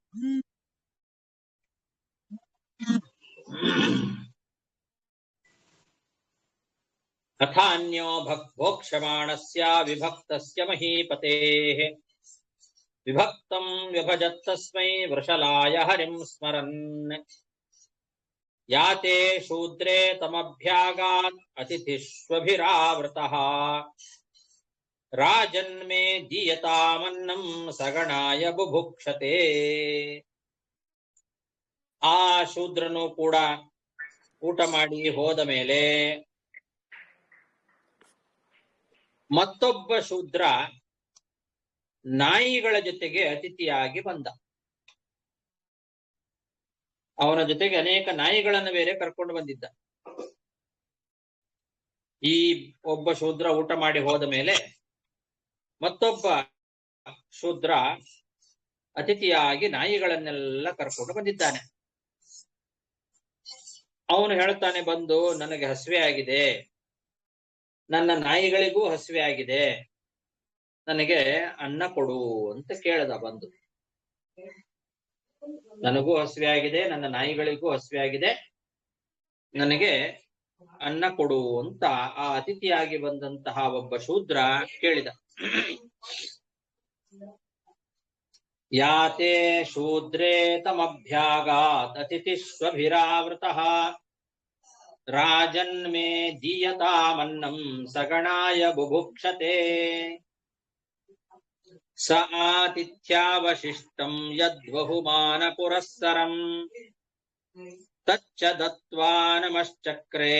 ಅಥಾನ್ಯೋ ಭೋಕ್ಷಮಾಣಸ್ಯ ವಿಭಕ್ತಸ್ಯ ಮಹೀಪತೇಃ ವಿಭಕ್ತಂ ವ್ಯಭಜತ್ತಸ್ಮೈ ವೃಷಲಾಯ ಹರಿಂ ಸ್ಮರನ್ ಯಾತೆ ಶೂದ್ರೇ ತಮಭ್ಯಾಗಾತ್ ಅತಿಥಿಷ್ವಭಿರಾವೃತಃ ರಾಜನ್ಮೇ ದೀಯತಾಮನ್ನಂ ಸಗಣಾಯ ಬುಭುಕ್ಷತೆ. ಆ ಶೂದ್ರನು ಕೂಡ ಊಟ ಮಾಡಿ ಹೋದ ಮೇಲೆ ಮತ್ತೊಬ್ಬ ಶೂದ್ರ ನಾಯಿಗಳ ಜೊತೆಗೆ ಅತಿಥಿಯಾಗಿ ಬಂದ. ಅವನ ಜೊತೆಗೆ ಅನೇಕ ನಾಯಿಗಳನ್ನು ಬೇರೆ ಕರ್ಕೊಂಡು ಬಂದಿದ್ದ. ಈ ಒಬ್ಬ ಶೂದ್ರ ಊಟ ಮಾಡಿ ಹೋದ ಮೇಲೆ ಮತ್ತೊಬ್ಬ ಶೂದ್ರ ಅತಿಥಿಯಾಗಿ ನಾಯಿಗಳನ್ನೆಲ್ಲ ಕರ್ಕೊಂಡು ಬಂದಿದ್ದಾನೆ. ಅವನು ಹೇಳ್ತಾನೆ, ಬಂದು ನನಗೆ ಹಸಿವೆ ಆಗಿದೆ, ನನ್ನ ನಾಯಿಗಳಿಗೂ ಹಸಿವೆ ಆಗಿದೆ, ನನಗೆ ಅನ್ನ ಕೊಡು ಅಂತ ಕೇಳದ. ಬಂದು ನನಗೂ ಹಸಿವೆ ಆಗಿದೆ, ನನ್ನ ನಾಯಿಗಳಿಗೂ ಹಸಿವೆ ಆಗಿದೆ, ನನಗೆ ಅನ್ನ ಕೊಡು ಅಂತ ಆ ಅತಿಥಿಯಾಗಿ ಬಂದಂತಹ ಒಬ್ಬ ಶೂದ್ರ ಕೇಳಿದ. ಯಾತೆ ಶೂದ್ರೇ ತಮಭ್ಯಾಗಾತ್ ಅತಿಥಿಷ್ವಭಿರಾವೃತಃ ರಾಜನ್ಮೇ ದೀಯತಾಮನ್ನಂ ಸಗಣಾಯ ಬುಭುಕ್ಷತೆ ಸ ಆತಿಥ್ಯಾವಶಿಷ್ಟಂ ಯದ್ಬಹುಮಾನ ಪುರಸ್ಸರಂ ತಚ್ಚ ದತ್ವಾ ನಮಶ್ಚಕ್ರೆ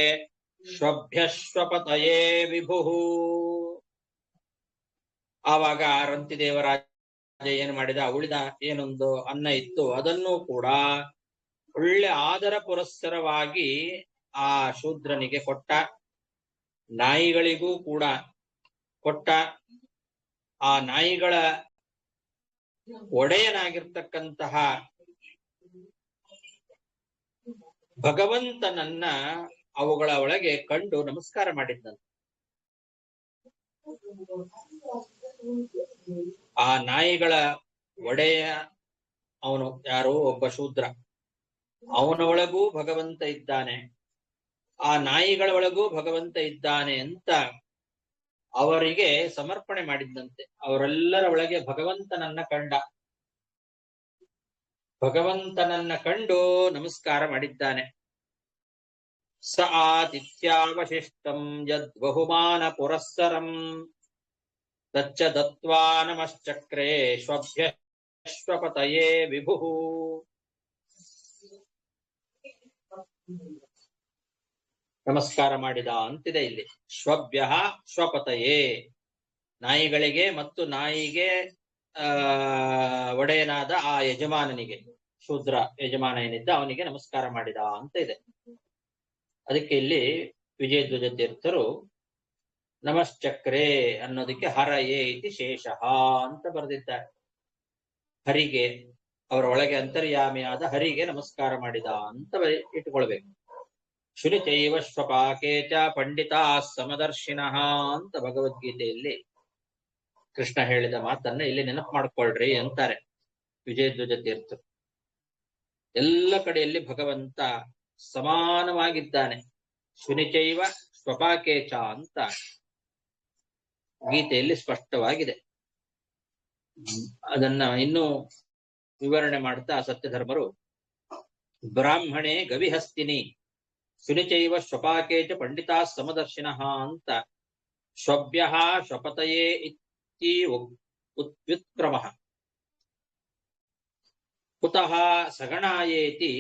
ಶ್ವಭ್ಯಶ್ವಪತಯೇ ವಿಭುಃ. ಆವಾಗ ರಂತಿದೇವರಾಜ ಏನು ಮಾಡಿದ, ಉಳಿದ ಏನೊಂದು ಅನ್ನ ಇತ್ತು ಅದನ್ನು ಕೂಡ ಒಳ್ಳೆ ಆದರ ಪುರಸ್ಸರವಾಗಿ ಆ ಶೂದ್ರನಿಗೆ ಕೊಟ್ಟ. ನಾಯಿಗಳಿಗೂ ಕೂಡ ಕೊಟ್ಟ. ಆ ನಾಯಿಗಳ ಒಡೆಯನಾಗಿರ್ತಕ್ಕಂತಹ ಭಗವಂತನನ್ನ ಅವುಗಳ ಒಳಗೆ ಕಂಡು ನಮಸ್ಕಾರ ಮಾಡಿದ್ದಂತೆ. ಆ ನಾಯಿಗಳ ಒಡೆಯ ಅವನು ಯಾರೋ ಒಬ್ಬ ಶೂದ್ರ, ಅವನ ಒಳಗೂ ಭಗವಂತ ಇದ್ದಾನೆ, ಆ ನಾಯಿಗಳ ಒಳಗೂ ಭಗವಂತ ಇದ್ದಾನೆ ಅಂತ ಅವರಿಗೆ ಸಮರ್ಪಣೆ ಮಾಡಿದ್ದಂತೆ. ಅವರೆಲ್ಲರ ಒಳಗೆ ಭಗವಂತನನ್ನ ಕಂಡ. ಭಗವಂತನನ್ನ ಕಂಡು ನಮಸ್ಕಾರ ಮಾಡಿದ್ದಾನೆ. ಸ ಆತಿಥ್ಯಾವಶಿಷ್ಟಂ ಯದ್ಬಹುಮಾನ ಪುರಸ್ಸರಂ ತಚ್ಚ ದತ್ವಾ ನಮಶ್ಚಕ್ರೇ ಶ್ವಭ್ಯಶ್ವಪತಯೇ ವಿಭುಃ. ನಮಸ್ಕಾರ ಮಾಡಿದ ಅಂತಿದೆ ಇಲ್ಲಿ. ಶ್ವಭ್ಯ ಶ್ವಪತಯೇ, ನಾಯಿಗಳಿಗೆ ಮತ್ತು ನಾಯಿಗೆ ಒಡೆಯನಾದ ಆ ಯಜಮಾನನಿಗೆ, ಶೂದ್ರ ಯಜಮಾನ ಏನಿದ್ದ ಅವನಿಗೆ ನಮಸ್ಕಾರ ಮಾಡಿದ ಅಂತ ಇದೆ. ಅದಕ್ಕೆ ಇಲ್ಲಿ ವಿಜಯಧ್ವಜ ತೀರ್ಥರು ನಮಶ್ಚಕ್ರೆ ಅನ್ನೋದಕ್ಕೆ ಹರಯೇ ಇತಿ ಶೇಷಃ ಅಂತ ಬರೆದಿದ್ದಾರೆ. ಹರಿಗೆ, ಅವರ ಒಳಗೆ ಅಂತರ್ಯಾಮಿಯಾದ ಹರಿಗೆ ನಮಸ್ಕಾರ ಮಾಡಿದ ಅಂತ ಇಟ್ಕೊಳ್ಬೇಕು. ಶುನಿಚೈವ ಶ್ವಪಾಕೇಚ ಪಂಡಿತಾ ಸಮದರ್ಶಿನಃ ಅಂತ ಭಗವದ್ಗೀತೆಯಲ್ಲಿ ಕೃಷ್ಣ ಹೇಳಿದ ಮಾತನ್ನ ಇಲ್ಲಿ ನೆನಪು ಮಾಡ್ಕೊಳ್ರಿ ಅಂತಾರೆ ವಿಜಯಧ್ವಜ ತೀರ್ಥರು. ಎಲ್ಲ ಕಡೆಯಲ್ಲಿ ಭಗವಂತ ಸಮಾನವಾಗಿದ್ದಾನೆ. ಶುನಿಚೈವ ಸ್ವಪಾಕೇಚ ಅಂತ ಗೀತೆಯಲ್ಲಿ ಸ್ಪಷ್ಟವಾಗಿದೆ. ಅದನ್ನ ಇನ್ನೂ ವಿವರಣೆ ಮಾಡ್ತಾ ಸತ್ಯಧರ್ಮರು ಬ್ರಾಹ್ಮಣೇ ಗವಿಹಸ್ತಿನಿ ಶುನಿಚೈವ ಸ್ವಪಾಕೇಚ ಪಂಡಿತಾ ಸಮದರ್ಶಿನಃ ಅಂತ ಶ್ವಭ್ಯ ಶ್ವಪತಯೇ ಇತಿ ವ್ಯುತ್ಕ್ರಮಃ ಕುತಃ ಸಗಣಾಯೇತಿ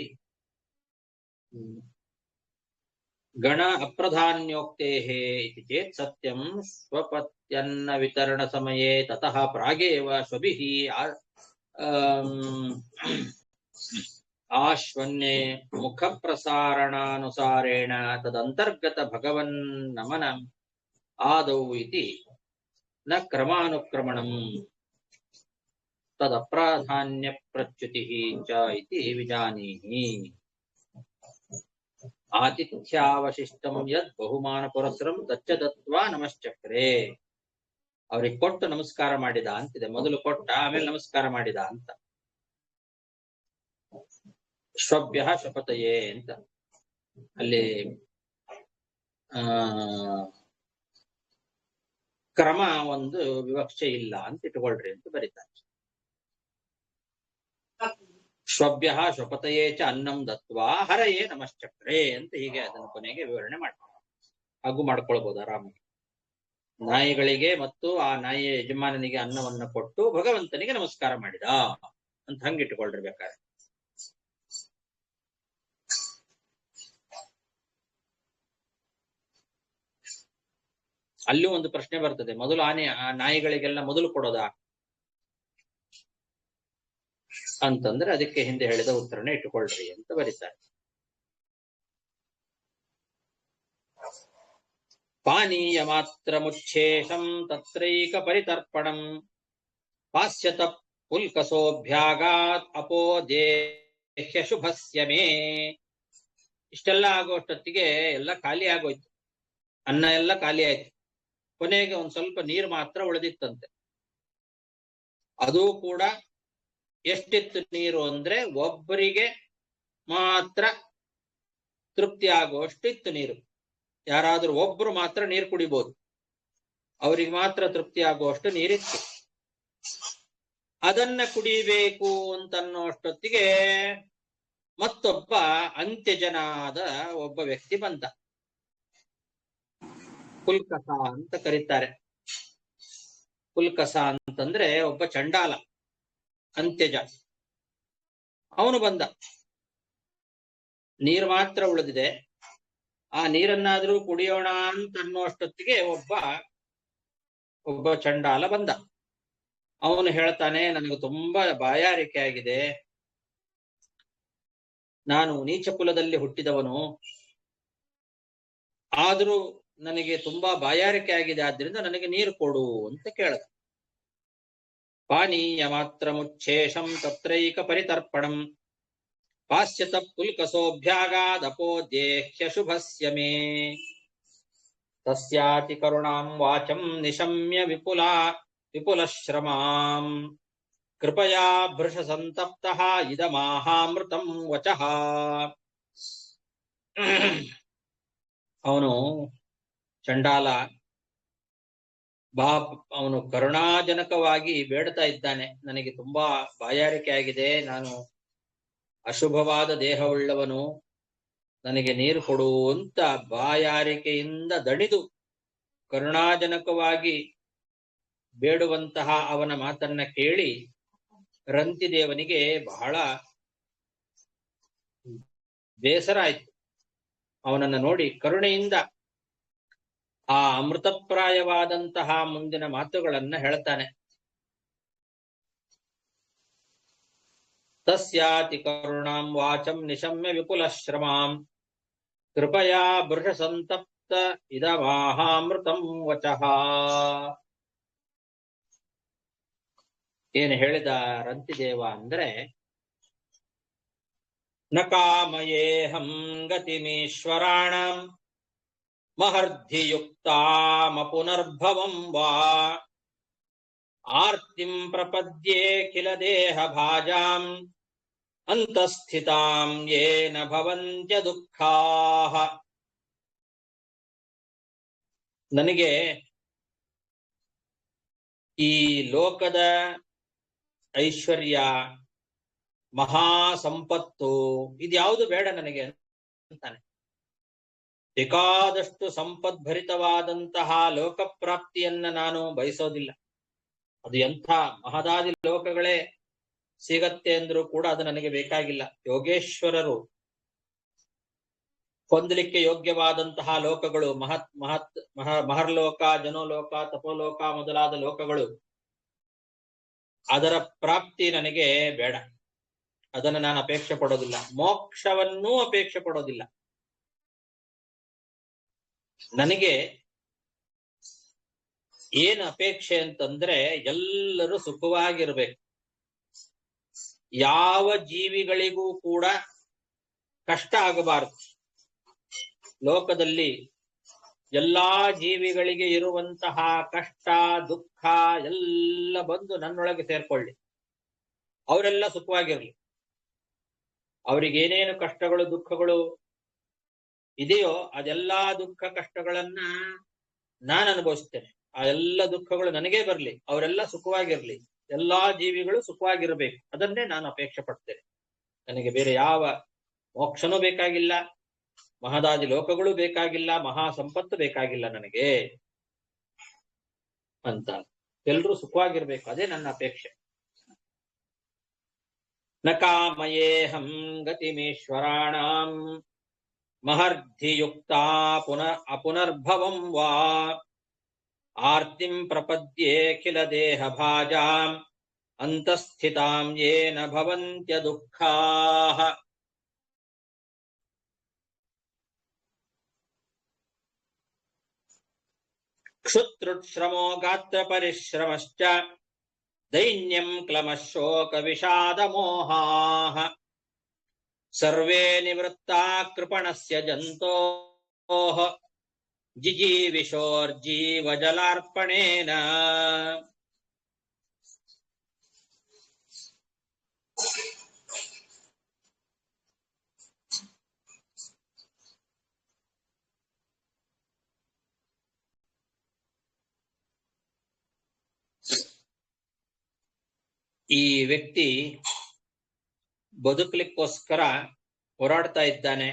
ಗಣ ಅಪ್ರಧಾನ್ಯೋಕ್ತೇಃ ಇತಿ ಚೇತ್ ಸತ್ಯಂ ಸ್ವಪತ್ಯನ್ನ ವಿತರಣ ಸಮಯೇ ತತಃ ಪ್ರಾಗೇವ ಶ್ವಭಿಃ ಆಶ್ವನ್ಯೇ ಮುಖ ಪ್ರಸಾರಣಾನುಸಾರೇಣ ತದಂತರ್ಗತ ಭಗವನ್ ನಮನ ಆದೌ ಇತಿ ನ ಕ್ರಮಾನುಕ್ರಮಣಂ ತದಪ್ರಾಧಾನ್ಯ ಪ್ರಚ್ಯುತಿಃ ಚ ಇತಿ ವಿಜಾನೀಹಿ. ಆತಿಥ್ಯಾವಶಿಷ್ಟಂ ಯದ್ ಬಹುಮಾನ ಪುರಸ್ಸರಂ ತಚ್ಚ ದತ್ವಾ ನಮಶ್ಚಕ್ರೆ. ಅವ್ರಿಗೆ ಕೊಟ್ಟು ನಮಸ್ಕಾರ ಮಾಡಿದ ಅಂತಿದೆ. ಮೊದಲು ಕೊಟ್ಟ ಆಮೇಲೆ ನಮಸ್ಕಾರ ಮಾಡಿದ ಅಂತ. ಶ್ವಭ್ಯ ಶಪತಯೇ ಅಂತ ಅಲ್ಲಿ ಕ್ರಮ ಒಂದು ವಿವಕ್ಷೆ ಇಲ್ಲ ಅಂತ ಇಟ್ಕೊಳ್ರಿ ಅಂತ ಬರೀತಾರೆ. ಶ್ವಭ್ಯ ಶ್ವಪತಯೇ ಚ ಅನ್ನಂ ದತ್ವಾ ಹರಯೇ ನಮಶ್ಚಕ್ರೆ ಅಂತ ಹೀಗೆ ಅದನ್ನು ಕೊನೆಗೆ ವಿವರಣೆ ಮಾಡ್ತಾರೆ. ಹಾಗೂ ಮಾಡ್ಕೊಳ್ಬಹುದು ಆರಾಮಾಗಿ. ನಾಯಿಗಳಿಗೆ ಮತ್ತು ಆ ನಾಯಿಯ ಯಜಮಾನನಿಗೆ ಅನ್ನವನ್ನ ಕೊಟ್ಟು ಭಗವಂತನಿಗೆ ನಮಸ್ಕಾರ ಮಾಡಿದ ಅಂತ ಹಂಗಿಟ್ಕೊಳ್ರಿ ಬೇಕಾದ್ರೆ. ಅಲ್ಲೂ ಒಂದು ಪ್ರಶ್ನೆ ಬರ್ತದೆ, ಮೊದಲು ಆ ನಾಯಿಗಳಿಗೆಲ್ಲ ಮೊದಲು ಕೊಡೋದಾ ಅಂತಂದ್ರೆ ಅದಕ್ಕೆ ಹಿಂದೆ ಹೇಳಿದ ಉತ್ತರನೇ ಇಟ್ಟುಕೊಳ್ರಿ ಅಂತ ಬರೀತಾರೆ. ಪಾನೀಯ ಮಾತ್ರ ಮುಚ್ಛೇಷಂ ತತ್ರೈಕ ಪರಿತರ್ಪಣಂ ಪಾಸ್ಯತ ಪುಲ್ಕಸೋಭ್ಯಾಗಾತ್ ಅಪೋದೇಹ್ಯ ಶುಭಸ್ಯ ಮೇ. ಇಷ್ಟೆಲ್ಲ ಆಗುವಷ್ಟೊತ್ತಿಗೆ ಎಲ್ಲ ಖಾಲಿ ಆಗೋಯ್ತು, ಅನ್ನ ಎಲ್ಲ ಖಾಲಿ ಆಯ್ತು. ಕೊನೆಗೆ ಒಂದ್ ಸ್ವಲ್ಪ ನೀರು ಮಾತ್ರ ಉಳಿದಿತ್ತಂತೆ. ಅದು ಕೂಡ ಎಷ್ಟಿತ್ತು ನೀರು ಅಂದ್ರೆ ಒಬ್ಬರಿಗೆ ಮಾತ್ರ ತೃಪ್ತಿ ಆಗುವಷ್ಟು ಇತ್ತು ನೀರು. ಯಾರಾದ್ರೂ ಒಬ್ರು ಮಾತ್ರ ನೀರು ಕುಡಿಬಹುದು, ಅವ್ರಿಗೆ ಮಾತ್ರ ತೃಪ್ತಿ ಆಗುವಷ್ಟು ನೀರಿತ್ತು. ಅದನ್ನ ಕುಡಿಬೇಕು ಅಂತನ್ನೋಷ್ಟೊತ್ತಿಗೆ ಮತ್ತೊಬ್ಬ ಅಂತ್ಯಜನಾದ ಒಬ್ಬ ವ್ಯಕ್ತಿ ಬಂದ. ಪುಲ್ಕಸ ಅಂತ ಕರೀತಾರೆ. ಪುಲ್ಕಸ ಅಂತಂದ್ರೆ ಒಬ್ಬ ಚಂಡಾಲ, ಅಂತ್ಯಜ. ಅವನು ಬಂದ. ನೀರು ಮಾತ್ರ ಉಳಿದಿದೆ, ಆ ನೀರನ್ನಾದ್ರೂ ಕುಡಿಯೋಣ ಅಂತ ಅನ್ನೋಷ್ಟೊತ್ತಿಗೆ ಒಬ್ಬ ಚಂಡಾಲ ಬಂದ. ಅವನು ಹೇಳ್ತಾನೆ, ನನಗೆ ತುಂಬಾ ಬಾಯಾರಿಕೆ ಆಗಿದೆ, ನಾನು ನೀಚ ಕುಲದಲ್ಲಿ ಹುಟ್ಟಿದವನು, ಆದ್ರೂ ನನಗೆ ತುಂಬಾ ಬಾಯಾರಿಕೆ ಆಗಿದೆ, ಆದ್ರಿಂದ ನನಗೆ ನೀರು ಕೊಡು ಅಂತ ಕೇಳ್ದ. ಪಾನೀಯ ಮಾತ್ರ ಮುಚ್ಛೇಷಂ ತತ್ರೈಕ ಪರಿತರ್ಪಣಂ ಪಾಸ್ಯತ ಪುಲ್ಕಸೋಭ್ಯಾಗಾದಪೋದೇಹ್ಯ ಶುಭಸ್ಯ ಮೇ. ತಸ್ಯಾತಿ ಕರುಣಾಂ ವಾಚಂ ನಿಶಮ್ಯ ವಿಪುಲಶ್ರಮಾಂ ಕೃಪಯಾ ಭೃಶ ಸಂತಪ್ತಃ ಇದಮಾಹಾಮೃತಂ ವಚಃ. ಅವನು ಚಂಡಾಲ ಅವನು ಕರುಣಾಜನಕವಾಗಿ ಬೇಡ್ತಾ ಇದ್ದಾನೆ, ನನಗೆ ತುಂಬಾ ಬಾಯಾರಿಕೆ ಆಗಿದೆ, ನಾನು ಅಶುಭವಾದ ದೇಹವುಳ್ಳವನು, ನನಗೆ ನೀರು ಕೊಡು ಅಂತ ಬಾಯಾರಿಕೆಯಿಂದ ದಣಿದು ಕರುಣಾಜನಕವಾಗಿ ಬೇಡುವಂತಹ ಅವನ ಮಾತನ್ನ ಕೇಳಿ ರಂತಿದೇವನಿಗೆ ಬಹಳ ಬೇಸರ ಆಯ್ತು. ಅವನನ್ನ ನೋಡಿ ಕರುಣೆಯಿಂದ ಆ ಅಮೃತಪ್ರಾಯವಾದಂತಹ ಮುಂದಿನ ಮಾತುಗಳನ್ನ ಹೇಳ್ತಾನೆ. ತಸ್ಯಾತಿ ಕರುಣಾಂ ವಾಚಂ ನಿಶಮ್ಯ ವಿಪುಲಶ್ರಮಾಂ ಕೃಪಯಾ ಬೃಷ ಸಂತಪ್ತ ಇದಮಾಹಾಮೃತಂ ವಚಃ. ಏನು ಹೇಳಿದ ರಂತಿದೇವ ಅಂದ್ರೆ, ನ ಕಾಮಯೇಹಂ ಗತಿಮೀಶ್ವರಾಣಂ ಮಹರ್ಧಿಯುಕ್ತಾಮ ಪುನರ್ಭವಂ ವಾ ಆರ್ತಿಂ ಪ್ರಪದ್ಯೆ ಕಿಲ ದೇಹ ಭಾಜಾಂ ಅಂತಸ್ಥಿತಾಂ ಯೇನ ಭವಂತ್ಯ ದುಃಖಾಃ. ನನಗೆ ಈ ಲೋಕದ ಐಶ್ವರ್ಯ, ಮಹಾ ಸಂಪತ್ತು ಇದ್ಯಾವುದು ಬೇಡ ನನಗೆ ಅಂತಾನೆ. ಬೇಕಾದಷ್ಟು ಸಂಪದ್ಭರಿತವಾದಂತಹ ಲೋಕಪ್ರಾಪ್ತಿಯನ್ನ ನಾನು ಬಯಸೋದಿಲ್ಲ. ಅದು ಎಂಥ ಮಹದಾದಿ ಲೋಕಗಳೇ ಸಿಗತ್ತೆ ಅಂದ್ರೂ ಕೂಡ ಅದು ನನಗೆ ಬೇಕಾಗಿಲ್ಲ. ಯೋಗೇಶ್ವರರು ಹೊಂದಲಿಕ್ಕೆ ಯೋಗ್ಯವಾದಂತಹ ಲೋಕಗಳು, ಮಹರ್ಲೋಕ, ಜನೋಲೋಕ, ತಪೋಲೋಕ ಮೊದಲಾದ ಲೋಕಗಳು, ಅದರ ಪ್ರಾಪ್ತಿ ನನಗೆ ಬೇಡ. ಅದನ್ನು ನಾನು ಅಪೇಕ್ಷೆ ಪಡೋದಿಲ್ಲ. ಮೋಕ್ಷವನ್ನೂ ಅಪೇಕ್ಷೆ ಪಡೋದಿಲ್ಲ. ನನಗೆ ಏನು ಅಪೇಕ್ಷೆ ಅಂತಂದ್ರೆ ಎಲ್ಲರೂ ಸುಖವಾಗಿರ್ಬೇಕು. ಯಾವ ಜೀವಿಗಳಿಗೂ ಕೂಡ ಕಷ್ಟ ಆಗಬಾರದು. ಲೋಕದಲ್ಲಿ ಎಲ್ಲಾ ಜೀವಿಗಳಿಗೆ ಇರುವಂತಹ ಕಷ್ಟ, ದುಃಖ ಎಲ್ಲ ಬಂದು ನನ್ನೊಳಗೆ ಸೇರ್ಕೊಳ್ಳಿ. ಅವರೆಲ್ಲ ಸುಖವಾಗಿರ್ಲಿ. ಅವರಿಗೇನೇನು ಕಷ್ಟಗಳು, ದುಃಖಗಳು ಇದೆಯೋ ಅದೆಲ್ಲಾ ದುಃಖ ಕಷ್ಟಗಳನ್ನ ನಾನು ಅನುಭವಿಸ್ತೇನೆ. ಆ ಎಲ್ಲ ದುಃಖಗಳು ನನಗೇ ಬರ್ಲಿ, ಅವರೆಲ್ಲ ಸುಖವಾಗಿರ್ಲಿ, ಎಲ್ಲಾ ಜೀವಿಗಳು ಸುಖವಾಗಿರ್ಬೇಕು. ಅದನ್ನೇ ನಾನು ಅಪೇಕ್ಷೆ ಪಡ್ತೇನೆ. ನನಗೆ ಬೇರೆ ಯಾವ ಮೋಕ್ಷನೂ ಬೇಕಾಗಿಲ್ಲ, ಮಹದಾದಿ ಲೋಕಗಳು ಬೇಕಾಗಿಲ್ಲ, ಮಹಾ ಸಂಪತ್ತು ಬೇಕಾಗಿಲ್ಲ ನನಗೆ ಅಂತ. ಎಲ್ರೂ ಸುಖವಾಗಿರ್ಬೇಕು, ಅದೇ ನನ್ನ ಅಪೇಕ್ಷೆ. ನ ಕಾಮಯೇಹಂ ಗತಿಮೀಶ್ವರಾಣಾಂ ಮಹರ್ಧಿಯುಕ್ತಾ ಅಪುನರ್ಭವಂ ವಾ ಆರ್ತಿಂ ಪ್ರಪದ್ಯೆ ಕಿಲ ದೇಹ ಭಾಜಾಂ ಅಂತಸ್ಥಿತಾಂ ಯೇನ ಭವಂತ್ಯ ದುಃಖಾಃ. ಕ್ಷುತ್ರುಶ್ರಮೋ ಗಾತ್ರ ಪರಿಶ್ರಮಶ್ಚ ದೈನ್ಯಂ ಕ್ಲಮಶೋಕ ವಿಷಾದ ಮೋಹಾಃ ಸರ್ವೇ ನಿವೃತ್ತಾ ಕೃಪಣಸ್ಯ ಜಂತೋಃ ಜಿಜೀವಿಷೋರ್ಜೀವ ಜಲಾರ್ಪಣೇನ. ಈ ವ್ಯಕ್ತಿ ಬದುಕಲಿಕ್ಕೋಸ್ಕರ ಹೋರಾಡ್ತಾ ಇದ್ದಾನೆ,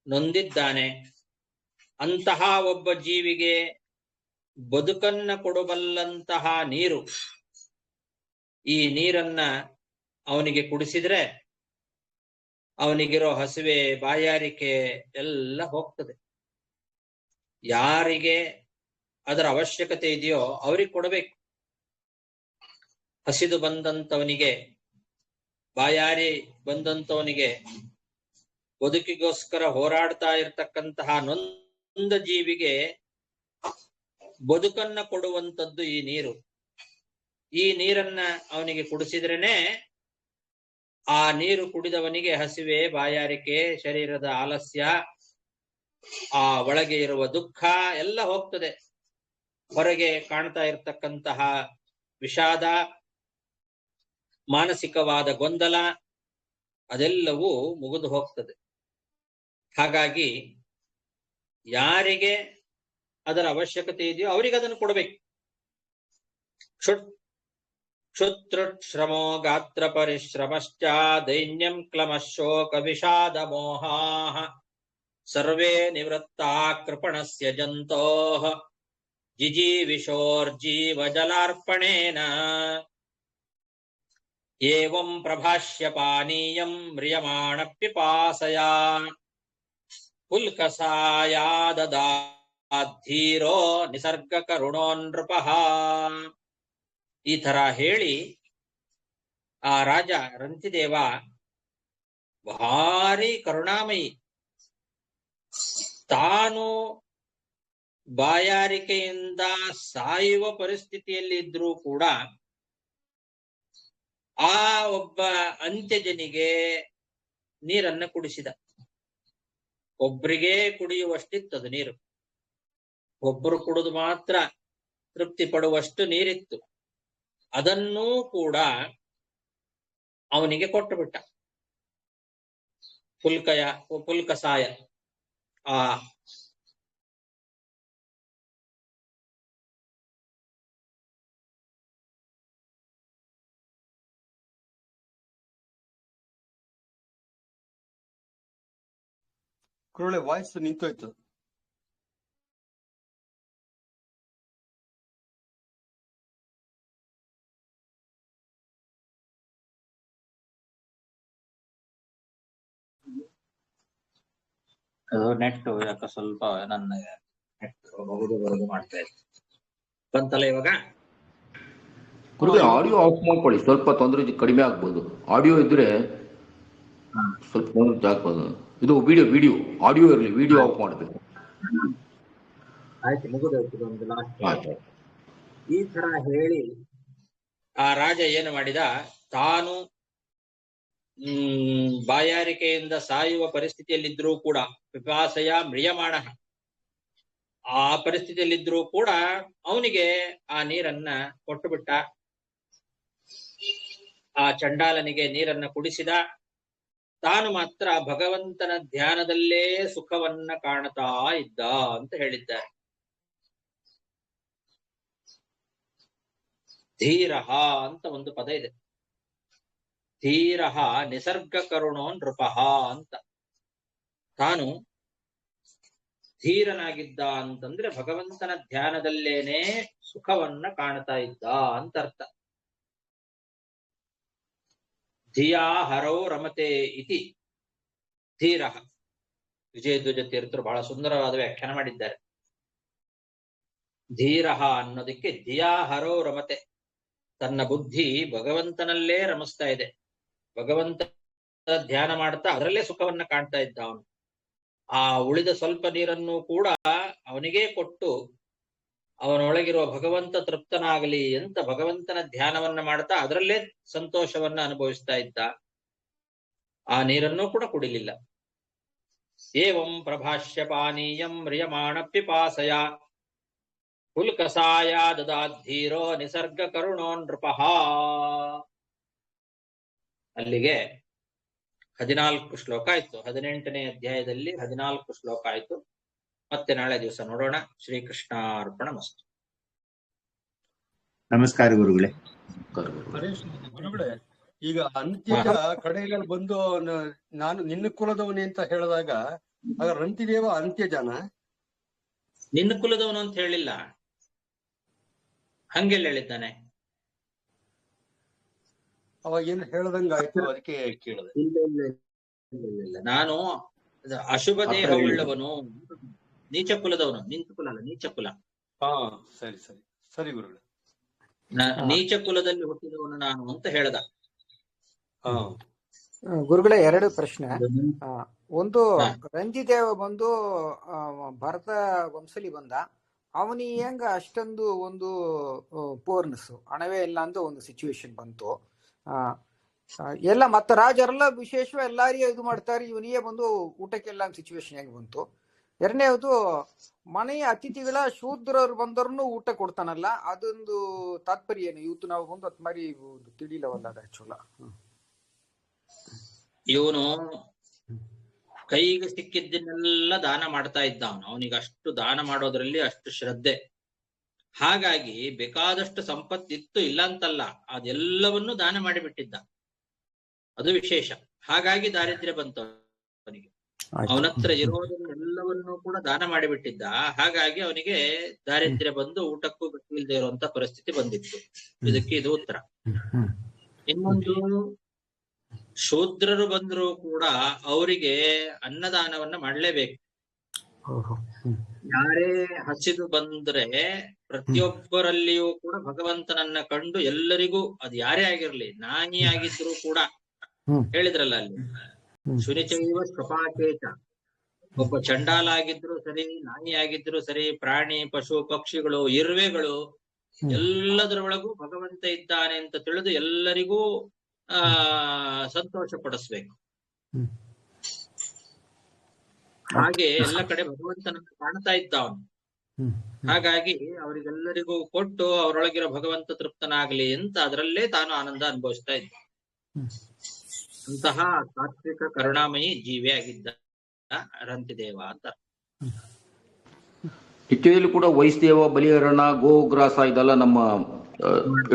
ನೊಂದಿದ್ದಾನೆ. ಅಂತಹ ಒಬ್ಬ ಜೀವಿಗೆ ಬದುಕನ್ನ ಕೊಡಬಲ್ಲಂತಹ ನೀರು, ಈ ನೀರನ್ನ ಅವನಿಗೆ ಕುಡಿಸಿದ್ರೆ ಅವನಿಗಿರೋ ಹಸಿವೆ, ಬಾಯಾರಿಕೆ ಎಲ್ಲ ಹೋಗ್ತದೆ. ಯಾರಿಗೆ ಅದರ ಅವಶ್ಯಕತೆ ಇದೆಯೋ ಅವ್ರಿಗೆ ಕೊಡಬೇಕು. ಹಸಿದು ಬಂದಂತವನಿಗೆ, ಬಾಯಾರಿ ಬಂದಂತವನಿಗೆ, ಬದುಕಿಗೋಸ್ಕರ ಹೋರಾಡ್ತಾ ಇರತಕ್ಕಂತಹ ನೊಂದ ಜೀವಿಗೆ ಬದುಕನ್ನ ಕೊಡುವಂಥದ್ದು ಈ ನೀರು. ಈ ನೀರನ್ನ ಅವನಿಗೆ ಕುಡಿಸಿದ್ರೇನೆ ಆ ನೀರು ಕುಡಿದವನಿಗೆ ಹಸಿವೆ, ಬಾಯಾರಿಕೆ, ಶರೀರದ ಆಲಸ್ಯ, ಆ ಒಳಗೆ ಇರುವ ದುಃಖ ಎಲ್ಲ ಹೋಗ್ತದೆ. ಹೊರಗೆ ಕಾಣ್ತಾ ಇರತಕ್ಕಂತಹ ವಿಷಾದ, ಮಾನಸಿಕವಾದ ಗೊಂದಲ ಅದೆಲ್ಲವೂ ಮುಗಿದು ಹೋಗ್ತದೆ. ಹಾಗಾಗಿ ಯಾರಿಗೆ ಅದರ ಅವಶ್ಯಕತೆ ಇದೆಯೋ ಅವರಿಗೆ ಅದನ್ನು ಕೊಡಬೇಕು. ಕ್ಷುತ್ರುಶ್ರಮೋ ಗಾತ್ರ ಪರಿಶ್ರಮಶ್ಚ ದೈನ್ಯಂ ಕ್ಲಮಃ ಶೋಕ ವಿಷಾದ ಮೋಹಾಃ ಸರ್ವೇ ನಿವೃತ್ತಾ ಕೃಪಣಸ್ಯ ಜಂತೋಃ ಜಿಜೀವಿಷೋರ್ಜೀವ ಜಲಾರ್ಪಣೇನ ಏವಂ ಪ್ರಭಾಷ್ಯ ಪಾನೀಯಂ ಮ್ರಿಯಮಾಣ ಪಿಪಾಸಯಾ ಪುಲ್ಕಸಾಯಾದಧೀರೋ ನಿಸರ್ಗ ಕರುಣೋ ನೃಪಃ. ಈ ತರ ಹೇಳಿ ಆ ರಾಜ ರಂತಿದೇವ ಭಾರಿ ಕರುಣಾಮಯಿ, ತಾನು ಬಾಯಾರಿಕೆಯಿಂದ ಸಾಯುವ ಪರಿಸ್ಥಿತಿಯಲ್ಲಿದ್ರೂ ಕೂಡ ಆ ಒಬ್ಬ ಅಂತ್ಯಜನಿಗೆ ನೀರನ್ನ ಕುಡಿಸಿದ. ಒಬ್ರಿಗೆ ಕುಡಿಯುವಷ್ಟಿತ್ತದು ನೀರು, ಒಬ್ಬರು ಕುಡಿದು ಮಾತ್ರ ತೃಪ್ತಿ ಪಡುವಷ್ಟು ನೀರಿತ್ತು. ಅದನ್ನೂ ಕೂಡ ಅವನಿಗೆ ಕೊಟ್ಟು ಬಿಟ್ಟ. ಪುಲ್ಕಸಾಯ ಆ ಗುರುಗಳೇ ವಾಯ್ಸ್ ನಿಂತೋಯ್ತು. ನೆಟ್ ಯಾಕ ಸ್ವಲ್ಪ ನನ್ನ ನೆಟ್ ಬರೋದು ಮಾಡ್ತಾ ಇದೆ. ಬಂತಲ್ಲ ಇವಾಗ? ಗುರುಗಳೇ ಆಡಿಯೋ ಆಫ್ ಮಾಡ್ಕೊಳ್ಳಿ, ಸ್ವಲ್ಪ ತೊಂದರೆ ಕಡಿಮೆ ಆಗ್ಬೋದು. ಆಡಿಯೋ ಇದ್ರೆ ಸ್ವಲ್ಪ ತೊಂದರೆ ಆಗ್ಬೋದು. ಇದು ವಿಡಿಯೋ ಆಡಿಯೋ ಇರಲಿ, ವಿಡಿಯೋ ಆಫ್ ಮಾಡಬೇಕು. ಆಯ್ತು, ಮುಗಿದೋಯ್ತು ಒಂದು ಲಾಸ್ಟ್. ಈ ತರ ಹೇಳಿ ಆ ರಾಜ ಏನು ಮಾಡಿದ, ತಾನು ಬಾಯಾರಿಕೆಯಿಂದ ಸಾಯುವ ಪರಿಸ್ಥಿತಿಯಲ್ಲಿದ್ರೂ ಕೂಡ ಪಿಪಾಸಯ ಮ್ರಿಯಮಾಣ, ಆ ಪರಿಸ್ಥಿತಿಯಲ್ಲಿದ್ರೂ ಕೂಡ ಅವನಿಗೆ ಆ ನೀರನ್ನ ಕೊಟ್ಟು ಬಿಟ್ಟ. ಆ ಚಂಡಾಲನಿಗೆ ನೀರನ್ನ ಕುಡಿಸಿದ. ತಾನು ಮಾತ್ರ ಭಗವಂತನ ಧ್ಯಾನದಲ್ಲೇ ಸುಖವನ್ನ ಕಾಣುತ್ತಾ ಇದ್ದ ಅಂತ ಹೇಳಿದ್ದಾರೆ. ಧೀರಃ ಅಂತ ಒಂದು ಪದ ಇದೆ. ಧೀರಃ ನಿಸರ್ಗ ಕರುಣೋ ನೃಪಃ ಅಂತ. ತಾನು ಧೀರನಾಗಿದ್ದ ಅಂತಂದ್ರೆ ಭಗವಂತನ ಧ್ಯಾನದಲ್ಲೇನೆ ಸುಖವನ್ನ ಕಾಣ್ತಾ ಇದ್ದ ಅಂತ ಅರ್ಥ. ಧಿಯಾ ಹರೌ ರಮತೆ ಇತಿ ಧೀರಃ. ವಿಜಯಧ್ವಜ ತೀರ್ಥರು ಬಹಳ ಸುಂದರವಾದ ವ್ಯಾಖ್ಯಾನ ಮಾಡಿದ್ದಾರೆ. ಧೀರಃ ಅನ್ನೋದಕ್ಕೆ ಧಿಯಾ ಹರೌ ರಮತೆ, ತನ್ನ ಬುದ್ಧಿ ಭಗವಂತನಲ್ಲೇ ರಮಿಸ್ತಾ ಇದೆ, ಭಗವಂತ ಧ್ಯಾನ ಮಾಡ್ತಾ ಅದರಲ್ಲೇ ಸುಖವನ್ನ ಕಾಣ್ತಾ ಇದ್ದ ಅವನು. ಆ ಉಳಿದ ಸ್ವಲ್ಪ ನೀರನ್ನು ಕೂಡ ಅವನಿಗೇ ಕೊಟ್ಟು ಅವನೊಳಗಿರುವ ಭಗವಂತ ತೃಪ್ತನಾಗಲಿ ಅಂತ ಭಗವಂತನ ಧ್ಯಾನವನ್ನ ಮಾಡ್ತಾ ಅದರಲ್ಲೇ ಸಂತೋಷವನ್ನ ಅನುಭವಿಸ್ತಾ ಇದ್ದ. ಆ ನೀರನ್ನೂ ಕೂಡ ಕುಡಿಲಿಲ್ಲ. ಏವಂ ಪ್ರಭಾಷ್ಯ ಪಾನೀಯಂ ಮ್ರಿಯಮಾಣ ಪಿಪಾಸಯ ಪುಲ್ಕಸಾಯ ದದಾಧೀರೋ ನಿಸರ್ಗ ಕರುಣೋ ನೃಪಃ. ಅಲ್ಲಿಗೆ 14 ಶ್ಲೋಕ ಆಯ್ತು. 18ನೇ ಅಧ್ಯಾಯದಲ್ಲಿ 14 ಶ್ಲೋಕ ಆಯ್ತು. ಮತ್ತೆ ನಾಳೆ ದಿವಸ ನೋಡೋಣ. ಶ್ರೀಕೃಷ್ಣಾರ್ಪಣ ಮಸ್ತು. ನಮಸ್ಕಾರ ಗುರುಗಳೇ. ಗುರುಗಳೇ, ಈಗ ಅಂತ್ಯಜ ಕಡೆಯಲ್ಲಿ ಬಂದು ನಾನು ನಿನ್ನ ಕುಲದವನೇ ಅಂತ ಹೇಳಿದಾಗ ಆಗ ರಂತಿದೇವ ಅಂತ್ಯಜನ? ನಿನ್ನ ಕುಲದವನು ಅಂತ ಹೇಳಿಲ್ಲ, ಹಂಗೆಲ್ಲ ಹೇಳಿದ್ದಾನೆ. ಅವಾಗ ಏನು ಹೇಳ್ದಂಗ ಆಯ್ತು, ಅದಕ್ಕೆ ಕೇಳಿದೆ. ಇಲ್ಲ, ನಾನು ಅಶುಭ ದೇಹವುಳ್ಳವನು, ನೀಚ ಕುಲದವನು. ನಿಂತ ಕುಲ ಅಲ್ಲ, ನೀಚ ಕುಲ. ಹಾ, ಸರಿ ಸರಿ ಸರಿ ಗುರುಗಳೇ. ನೀಚ ಕುಲದಲ್ಲಿ ಹುಟ್ಟಿದವನು ನಾನು ಅಂತ ಹೇಳ್ದ. ಗುರುಗಳೇ, 2 ಪ್ರಶ್ನೆ. ಒಂದು, ರಂಜಿದೇವ ಬಂದು ಭರತ ವಂಶಲಿ ಬಂದ, ಅವನಿ ಹೆಂಗ ಅಷ್ಟೊಂದು ಒಂದು ಪೋರ್ನೆಸ್ ಹಣವೇ ಇಲ್ಲ ಅಂತ ಒಂದು ಸಿಚುವೇಶನ್ ಬಂತು. ಎಲ್ಲ ಮತ್ತೆ ರಾಜರೆಲ್ಲ ವಿಶೇಷ ಎಲ್ಲಾರಿಗೂ ಇದು ಮಾಡ್ತಾರೆ, ಇವನಿಗೆ ಬಂದು ಊಟಕ್ಕೆಲ್ಲ ಸಿಚುವೇಶನ್ ಹೆಂಗ್ ಬಂತು? ಎರಡನೇದು, ಮನೆಯ ಅತಿಥಿಗಳ ಶೂದ್ರರು ಬಂದವ್ರನ್ನು ಊಟ ಕೊಡ್ತಾನಲ್ಲ, ಅದೊಂದು ತಾತ್ಪರ್ಯ ಏನು? ಇವತ್ತು ನಾವು ಬಂದು ಅತ್ ಮಾರಿ ತಿಳಿಲವಲ್ಲ ಅದು ಆಕ್ಚುಲ. ಇವನು ಕೈಗೆ ಸಿಕ್ಕಿದ್ದನ್ನೆಲ್ಲ ದಾನ ಮಾಡ್ತಾ ಇದ್ದ. ಅವನಿಗೆ ಅಷ್ಟು ದಾನ ಮಾಡೋದ್ರಲ್ಲಿ ಅಷ್ಟು ಶ್ರದ್ಧೆ. ಹಾಗಾಗಿ ಬೇಕಾದಷ್ಟು ಸಂಪತ್ತಿತ್ತು, ಇಲ್ಲ ಅಂತಲ್ಲ, ಅದೆಲ್ಲವನ್ನೂ ದಾನ ಮಾಡಿಬಿಟ್ಟಿದ್ದ. ಅದು ವಿಶೇಷ. ಹಾಗಾಗಿ ದಾರಿದ್ರ್ಯ ಬಂತು ಅವನಿಗೆ. ಅವನ ಹತ್ರ ಇರೋದನ್ನೆಲ್ಲವನ್ನೂ ಕೂಡ ದಾನ ಮಾಡಿಬಿಟ್ಟಿದ್ದ. ಹಾಗಾಗಿ ಅವನಿಗೆ ದಾರಿದ್ರ್ಯ ಬಂದು ಊಟಕ್ಕೂ ಗತಿ ಇಲ್ಲದೆ ಇರುವಂತ ಪರಿಸ್ಥಿತಿ ಬಂದಿತ್ತು. ಇದಕ್ಕೆ ಇದು ಉತ್ತರ. ಇನ್ನೊಂದು, ಶೂದ್ರರು ಬಂದರೂ ಕೂಡ ಅವರಿಗೆ ಅನ್ನದಾನವನ್ನ ಮಾಡ್ಲೇಬೇಕು. ಯಾರೇ ಹಸಿದು ಬಂದ್ರೆ ಪ್ರತಿಯೊಬ್ಬರಲ್ಲಿಯೂ ಕೂಡ ಭಗವಂತನನ್ನ ಕಂಡು ಎಲ್ಲರಿಗೂ, ಅದು ಯಾರೇ ಆಗಿರ್ಲಿ, ನಾಯಿ ಆಗಿದ್ರು ಕೂಡ, ಹೇಳಿದ್ರಲ್ಲ ಅಲ್ಲಿ ಶುನಿಚೈವ ಸ್ವಪಾಕೇತ, ಒಬ್ಬ ಚಂಡಾಲ ಆಗಿದ್ರು ಸರಿ, ನಾಯಿ ಆಗಿದ್ರು ಸರಿ, ಪ್ರಾಣಿ ಪಶು ಪಕ್ಷಿಗಳು ಇರುವೆಗಳು ಎಲ್ಲದರ ಒಳಗೂ ಭಗವಂತ ಇದ್ದಾನೆ ಅಂತ ತಿಳಿದು ಎಲ್ಲರಿಗೂ ಸಂತೋಷ ಪಡಿಸ್ಬೇಕು. ಹಾಗೆ ಎಲ್ಲ ಕಡೆ ಭಗವಂತನನ್ನು ಕಾಣ್ತಾ ಇದ್ದ ಅವನು. ಹಾಗಾಗಿ ಅವರಿಗೆಲ್ಲರಿಗೂ ಕೊಟ್ಟು ಅವರೊಳಗಿರೋ ಭಗವಂತ ತೃಪ್ತನಾಗ್ಲಿ ಅಂತ ಅದರಲ್ಲೇ ತಾನು ಆನಂದ ಅನುಭವಿಸ್ತಾ ಇದ್ದ. ಅಂತಹ ಸಾತ್ವಿಕ ಕರುಣಾಮಯಿ ಜೀವಿ ಆಗಿದ್ದ ರಂತಿದೇವ ಅಂತ. ನಿತ್ಯದಲ್ಲಿ ಕೂಡ ವೈಷ್ಣವ, ಬಲಿಹರಣ, ಗೋಗ್ರಾಸ ಇದೆಲ್ಲ ನಮ್ಮ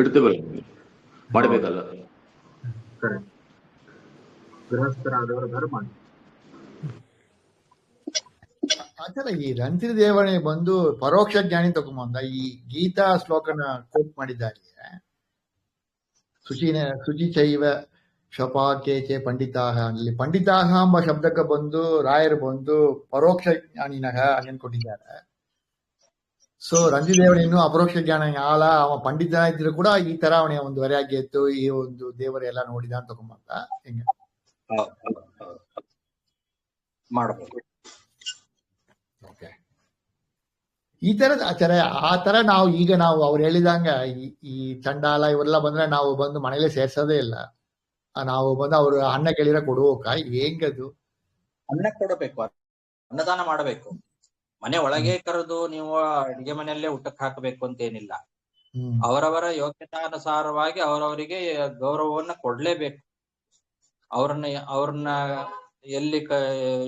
ಇಡ್ತೇವಲ್ಲ, ಮಾಡಬೇಕಲ್ಲ. ಗೃಹಸ್ಥರಾದವರ ಧರ್ಮ. ಆತರ ಈ ರಂತಿದೇವನೇ ಬಂದು ಪರೋಕ್ಷ ಜ್ಞಾನಿ ತಗೊಂಬಂದ ಈ ಗೀತಾ ಶ್ಲೋಕನ ಕೋಟ್ ಮಾಡಿದ್ದಾರೆ. ಶುಚಿಚೈವ ಶಪಾಕೇಚೆ ಪಂಡಿತಾಹ, ಅಲ್ಲಿ ಪಂಡಿತಾಹ ಎಂಬ ಶಬ್ದಕ್ಕೆ ಬಂದು ರಾಯರು ಬಂದು ಪರೋಕ್ಷ ಜ್ಞಾನಿನಃ ಕೊಟ್ಟಿದ್ದಾರೆ. ಸೊ ರಂತಿದೇವನೇನು ಅಪರೋಕ್ಷ ಜ್ಞಾನ ಆಲ, ಅವ ಪಂಡಿತ ಇದ್ರು ಕೂಡ ಈ ತರ ಅವನಿಗೆ ಒಂದು ವೈರಾಗ್ಯ ಇತ್ತು, ಈ ಒಂದು ದೇವರೆಲ್ಲ ನೋಡಿದ ಅಂತ ತಗೊಂಬಂದ. ಹಿಂಗೆ ಮಾಡಬಹುದು. ಈ ತರದ ಆಚಾರ ಆ ತರ ನಾವು ಈಗ ಅವ್ರು ಹೇಳಿದಂಗ ಈ ಚಂಡಾಲ ಇವರೆಲ್ಲ ಬಂದ್ರೆ ನಾವು ಬಂದು ಮನೇಲಿ ಸೇರ್ಸೋದೇ ಇಲ್ಲ. ನಾವು ಬಂದು ಅವ್ರು ಅನ್ನ ಕೇಳಿರ ಕೊಡುವಕ ಹೆಂಗದು? ಅನ್ನ ಕೊಡಬೇಕು, ಅನ್ನದಾನ ಮಾಡಬೇಕು. ಮನೆ ಒಳಗೆ ಕರೆದು ನೀವು ಅಡಿಗೆ ಮನೆಯಲ್ಲೇ ಊಟಕ್ಕೆ ಹಾಕಬೇಕು ಅಂತ ಏನಿಲ್ಲ. ಅವರವರ ಯೋಗ್ಯತಾನುಸಾರವಾಗಿ ಅವರವರಿಗೆ ಗೌರವವನ್ನ ಕೊಡ್ಲೇಬೇಕು. ಅವ್ರನ್ನ ಎಲ್ಲಿ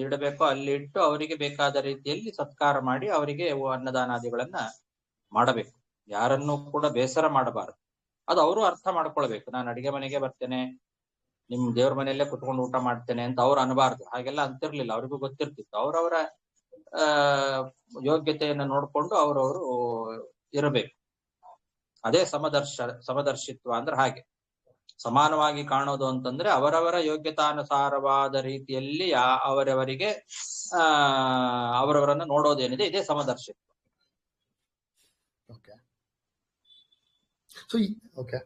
ಇಡಬೇಕೋ ಅಲ್ಲಿ ಇಟ್ಟು ಅವರಿಗೆ ಬೇಕಾದ ರೀತಿಯಲ್ಲಿ ಸತ್ಕಾರ ಮಾಡಿ ಅವರಿಗೆ ಅನ್ನದಾನಾದಿಗಳನ್ನ ಮಾಡಬೇಕು. ಯಾರನ್ನೂ ಕೂಡ ಬೇಸರ ಮಾಡಬಾರದು. ಅದು ಅವರು ಅರ್ಥ ಮಾಡ್ಕೊಳ್ಬೇಕು. ನಾನು ಅಡಿಗೆ ಮನೆಗೆ ಬರ್ತೇನೆ, ನಿಮ್ ದೇವ್ರ ಮನೆಯಲ್ಲೇ ಕುತ್ಕೊಂಡು ಊಟ ಮಾಡ್ತೇನೆ ಅಂತ ಅವ್ರು ಅನ್ಬಾರ್ದು. ಹಾಗೆಲ್ಲ ಅಂತಿರ್ಲಿಲ್ಲ, ಅವ್ರಿಗೂ ಗೊತ್ತಿರ್ತಿತ್ತು. ಅವರವರ ಯೋಗ್ಯತೆಯನ್ನ ನೋಡ್ಕೊಂಡು ಅವರವರು ಇರಬೇಕು. ಅದೇ ಸಮದರ್ಶಿತ್ವ ಅಂದ್ರೆ ಹಾಗೆ ಸಮಾನವಾಗಿ ಕಾಣೋದು ಅಂತಂದ್ರೆ ಅವರವರ ಯೋಗ್ಯತಾನುಸಾರವಾದ ರೀತಿಯಲ್ಲಿ ಅವರವರಿಗೆ ಅವರವರನ್ನ ನೋಡೋದೇನಿದೆ, ಇದೇ ಸಮದರ್ಶಿತ್ವ. ಓಕೆ.